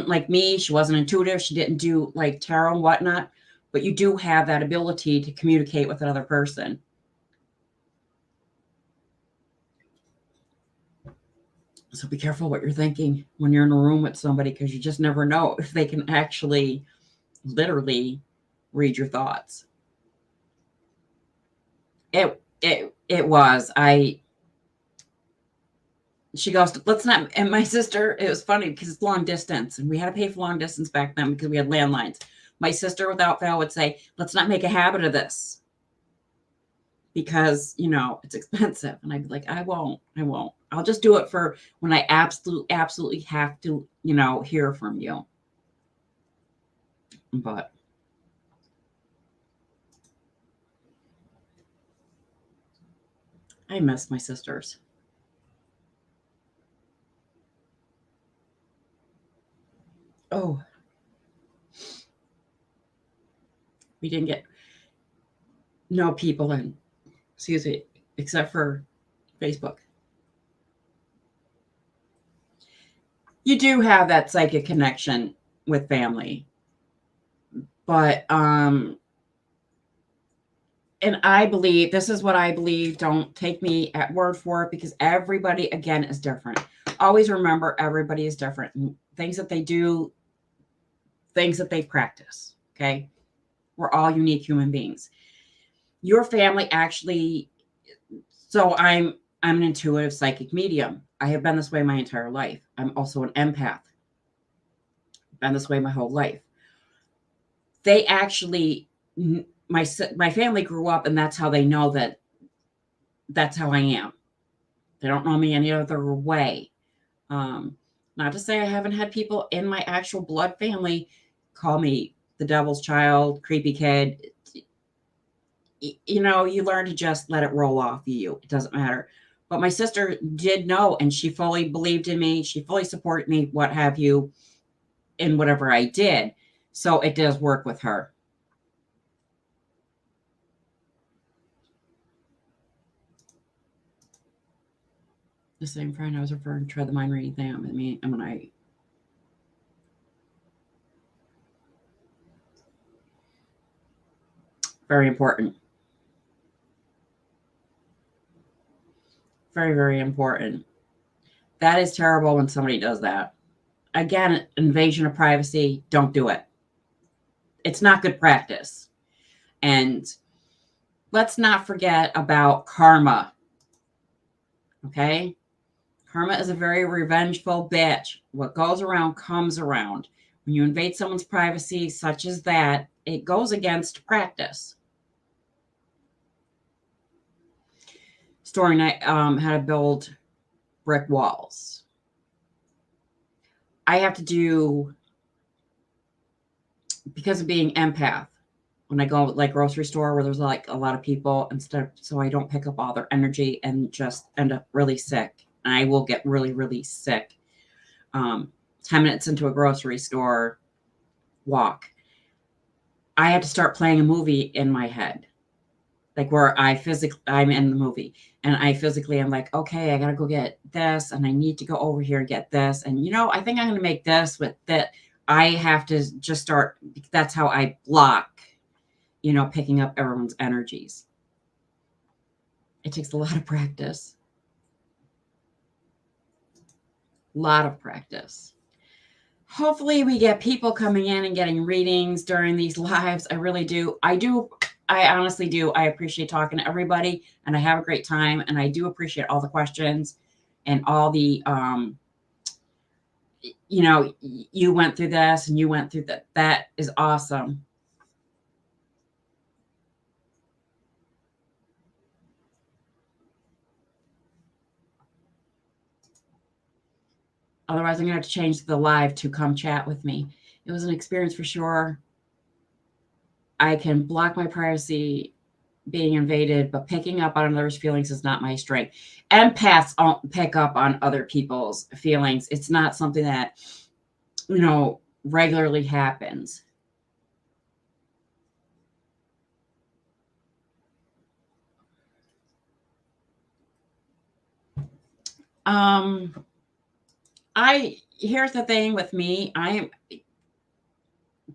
like me. She wasn't intuitive. She didn't do like tarot and whatnot, but you do have that ability to communicate with another person. So be careful what you're thinking when you're in a room with somebody, because you just never know if they can actually literally read your thoughts. It was. She goes, let's not, and my sister, it was funny because it's long distance and we had to pay for long distance back then because we had landlines. My sister without fail would say, let's not make a habit of this because, it's expensive. And I'd be like, I won't. I'll just do it for when I absolutely have to, hear from you. But I miss my sisters. Oh, we didn't get no people in, excuse me, except for Facebook. You do have that psychic connection with family. But and I believe, this is what I believe, don't take me at word for it, because everybody again is different. Always remember everybody is different. Things that they do, things that they practice, okay? We're all unique human beings. Your family actually, so I'm an intuitive psychic medium. I have been this way my entire life. I'm also an empath. Been this way my whole life. They actually, my family grew up and that's how they know that that's how I am. They don't know me any other way. Not to say I haven't had people in my actual blood family call me the devil's child, creepy kid. You learn to just let it roll off you. It doesn't matter. But my sister did know, and she fully believed in me. She fully supported me, what have you, in whatever I did. So it does work with her. The same friend I was referring to, try the mind reading thing. Very important. Very, very important. That is terrible when somebody does that. Again, invasion of privacy, don't do it. It's not good practice. And let's not forget about karma. Okay? Karma is a very revengeful bitch. What goes around comes around. When you invade someone's privacy, such as that, it goes against practice. Story night, how to build brick walls. I have to do, because of being empath, when I go like grocery store where there's like a lot of people and stuff, so I don't pick up all their energy and just end up really sick. And I will get really, really sick. 10 minutes into a grocery store walk, I had to start playing a movie in my head, like where I'm in the movie and I physically am like, okay, I got to go get this and I need to go over here and get this. And, I think I'm going to make this with that. I have to just start. That's how I block, picking up everyone's energies. It takes a lot of practice. A lot of practice. Hopefully we get people coming in and getting readings during these lives. I really do. I do I honestly do. I appreciate talking to everybody, and I have a great time, and I do appreciate all the questions and all the you went through this and you went through that. That is awesome. Otherwise, I'm going to have to change the live to come chat with me. It was an experience for sure. I can block my privacy being invaded, but picking up on others' feelings is not my strength. Empaths don't pick up on other people's feelings. It's not something that, regularly happens. Here's the thing with me.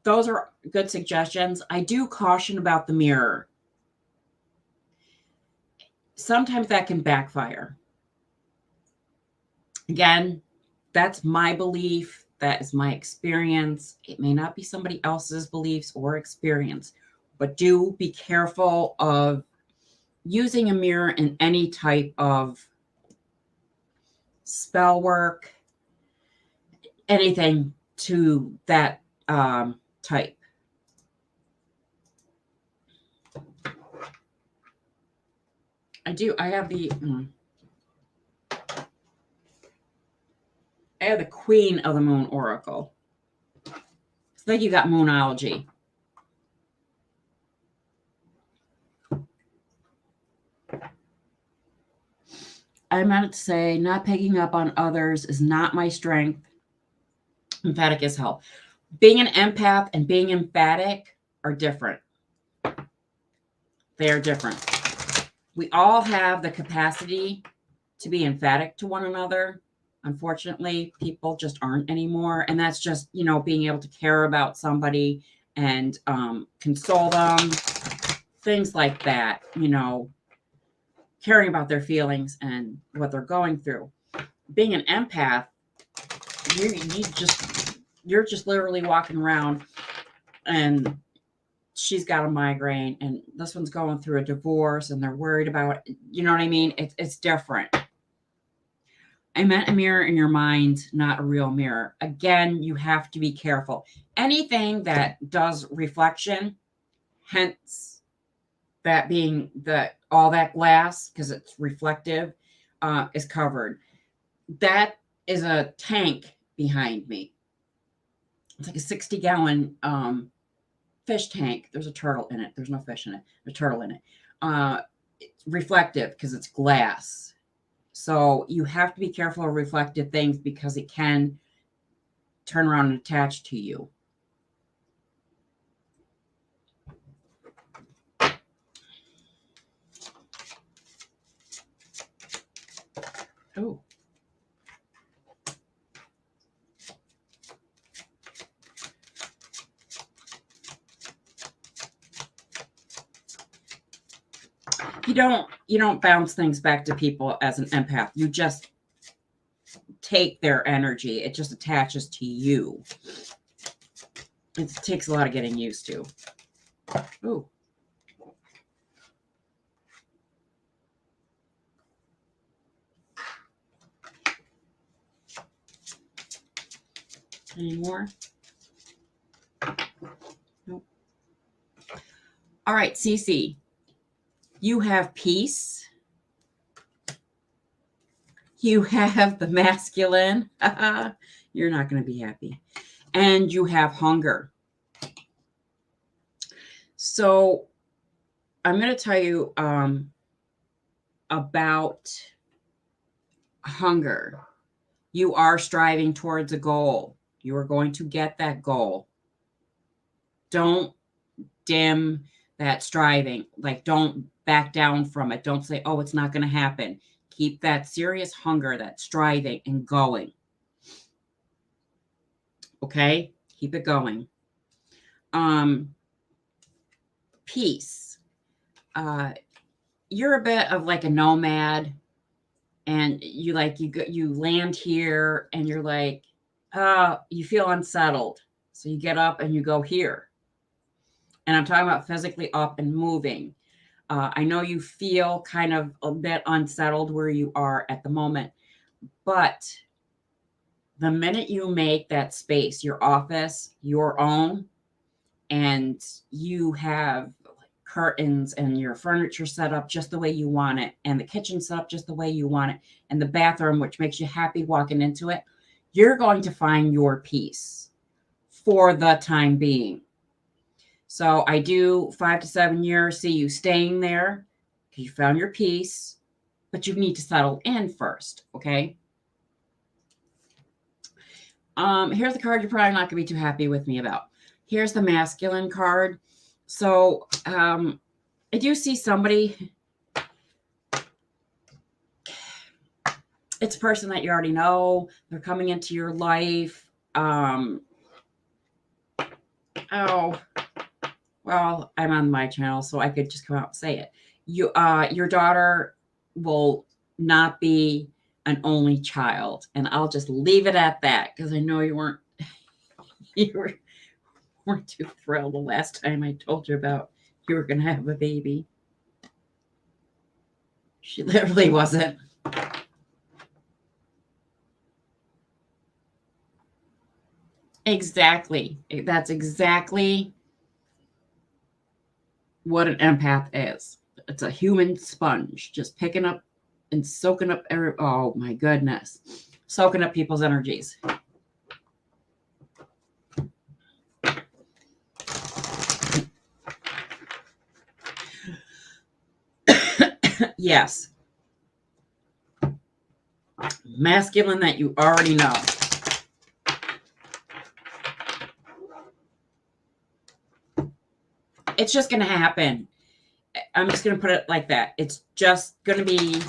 Those are good suggestions. I do caution about the mirror. Sometimes that can backfire. Again, that's my belief. That is my experience. It may not be somebody else's beliefs or experience, but do be careful of using a mirror in any type of spell work, anything to that type. I do. I have the Queen of the Moon Oracle. It's like you got Moonology. I meant to say, not picking up on others is not my strength. Emphatic as hell. Being an empath and being emphatic are different. They are different. We all have the capacity to be emphatic to one another. Unfortunately, people just aren't anymore. And that's just, being able to care about somebody and console them, things like that, caring about their feelings and what they're going through. Being an empath, you're just literally walking around and she's got a migraine and this one's going through a divorce and they're worried about, you know what I mean? It's different. I meant a mirror in your mind, not a real mirror. Again, you have to be careful. Anything that does reflection, hence that being all that glass, because it's reflective, is covered. That is a tank behind me. It's like a 60-gallon fish tank. There's a turtle in it. There's no fish in it. There's a turtle in it. It's reflective because it's glass. So you have to be careful of reflective things because it can turn around and attach to you. Oh. You don't bounce things back to people as an empath. You just take their energy. It just attaches to you. It takes a lot of getting used to. Ooh. Any more? Nope. All right, Cece. You have peace. You have the masculine. You're not going to be happy. And you have hunger. So I'm going to tell you about hunger. You are striving towards a goal. You are going to get that goal. Don't dim that striving. Like, don't back down from it. Don't say, oh, it's not going to happen. Keep that serious hunger, that striving and going. Okay? Keep it going. Peace. You're a bit of like a nomad and you land here and you're like, you feel unsettled. So you get up and you go here. And I'm talking about physically up and moving. I know you feel kind of a bit unsettled where you are at the moment, but the minute you make that space, your office, your own, and you have curtains and your furniture set up just the way you want it, and the kitchen set up just the way you want it, and the bathroom, which makes you happy walking into it, you're going to find your peace for the time being. So I do 5 to 7 years, see you staying there because you found your peace, but you need to settle in first, okay? Here's the card you're probably not going to be too happy with me about. Here's the masculine card. So I do see somebody. It's a person that you already know. They're coming into your life. Oh, well, I'm on my channel, so I could just come out and say it. Your daughter will not be an only child, and I'll just leave it at that because I know you weren't too thrilled the last time I told you about you were going to have a baby. She literally wasn't. Exactly. That's exactly what an empath is. It's a human sponge, just picking up and soaking up oh my goodness. Soaking up people's energies. Yes. Masculine that you already know. It's just going to happen. I'm just going to put it like that. It's just going to be,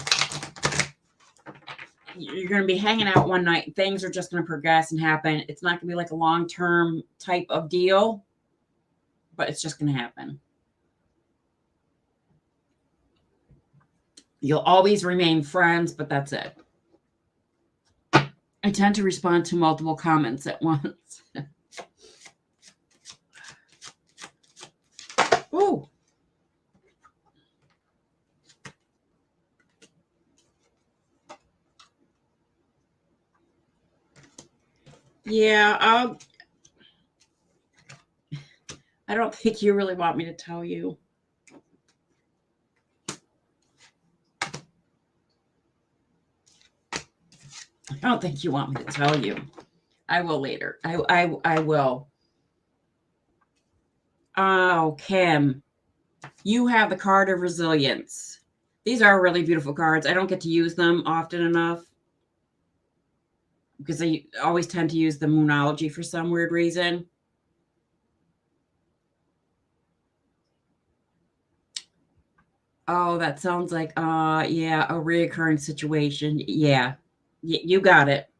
you're going to be hanging out one night. Things are just going to progress and happen. It's not going to be like a long-term type of deal, but it's just going to happen. You'll always remain friends, but that's it. I tend to respond to multiple comments at once. Ooh. Yeah, I don't think you really want me to tell you. I don't think you want me to tell you. I will later. I will. Oh, Kim, you have the card of resilience. These are really beautiful cards. I don't get to use them often enough because I always tend to use the Moonology for some weird reason. Oh, that sounds like, yeah, a reoccurring situation. Yeah, you got it.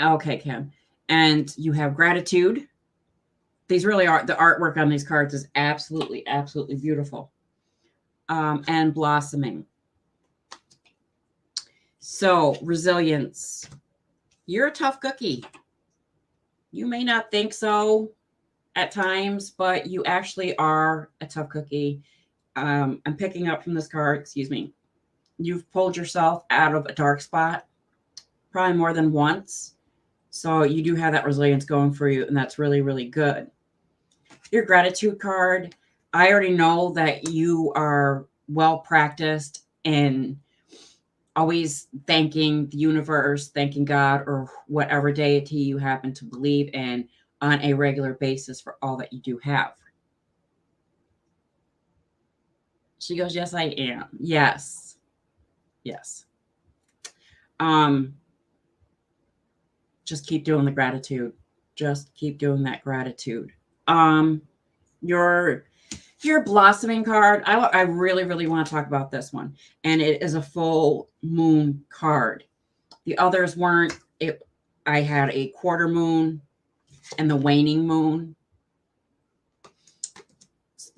Okay, Kim. And you have gratitude. These really are, the artwork on these cards is absolutely, absolutely beautiful. And blossoming. So, resilience. You're a tough cookie. You may not think so at times, but you actually are a tough cookie. I'm picking up from this card, excuse me. You've pulled yourself out of a dark spot probably more than once. So you do have that resilience going for you, and that's really, really good. Your gratitude card, I already know that you are well practiced in always thanking the universe, thanking God, or whatever deity you happen to believe in on a regular basis for all that you do have. She goes, yes, I am. Yes. Yes. Just keep doing the gratitude. Just keep doing that gratitude. Your blossoming card, I really, really want to talk about this one. And it is a full moon card. The others weren't. I had a quarter moon and the waning moon.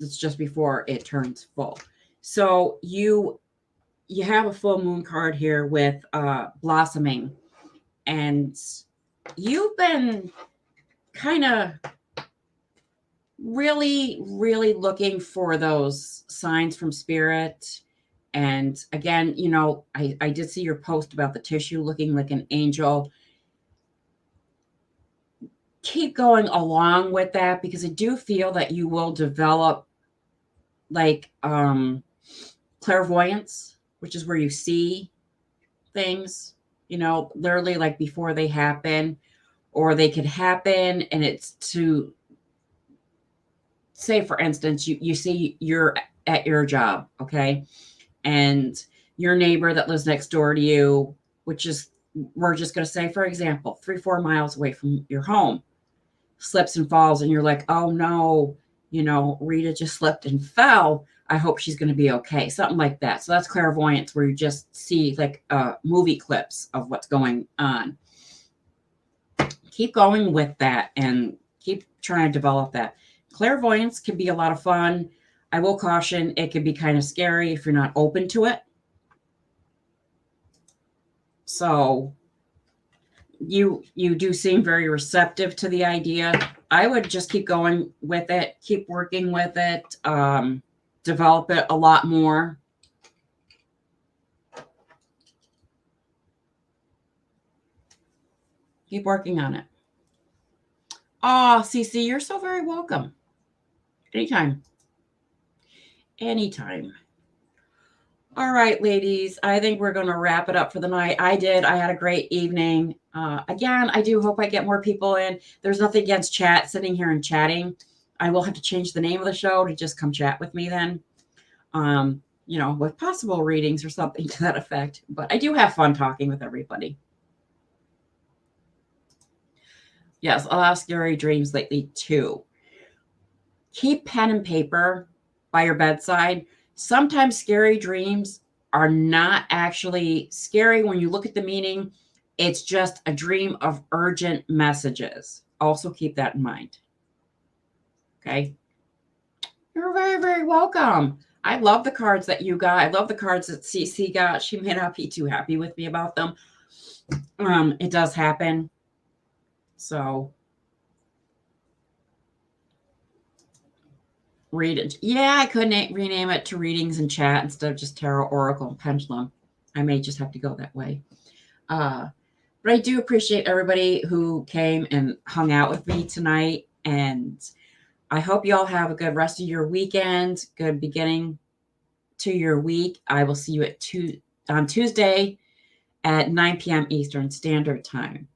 It's just before it turns full. So you have a full moon card here with blossoming, and you've been kind of really, really looking for those signs from spirit. And again, I did see your post about the tissue looking like an angel. Keep going along with that because I do feel that you will develop like clairvoyance, which is where you see things, literally like before they happen, or they could happen. And it's to say, for instance, you see you're at your job, okay? And your neighbor that lives next door to you, which is, we're just going to say, for example, 3-4 miles away from your home, slips and falls, and you're like, oh no, Rita just slipped and fell. I hope she's going to be okay. Something like that. So that's clairvoyance, where you just see like movie clips of what's going on. Keep going with that and keep trying to develop that. Clairvoyance can be a lot of fun. I will caution, it can be kind of scary if you're not open to it. So you do seem very receptive to the idea. I would just keep going with it, keep working with it, develop it a lot more. Keep working on it. Oh, CC, you're so very welcome. Anytime. Anytime. All right, ladies, I think we're going to wrap it up for the night. I had a great evening. Again, I do hope I get more people in. There's nothing against sitting here and chatting. I will have to change the name of the show to just come chat with me then, with possible readings or something to that effect. But I do have fun talking with everybody. Yes, a lot of scary dreams lately too. Keep pen and paper by your bedside. Sometimes scary dreams are not actually scary when you look at the meaning. It's just a dream of urgent messages. Also keep that in mind. Okay. You're very, very welcome. I love the cards that you got. I love the cards that CC got. She may not be too happy with me about them. It does happen. So read it. Yeah, I could rename it to Readings and Chat instead of just Tarot, Oracle, and Pendulum. I may just have to go that way. But I do appreciate everybody who came and hung out with me tonight. And I hope you all have a good rest of your weekend, good beginning to your week. I will see you on Tuesday at 9 p.m. Eastern Standard Time.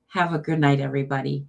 Have a good night, everybody.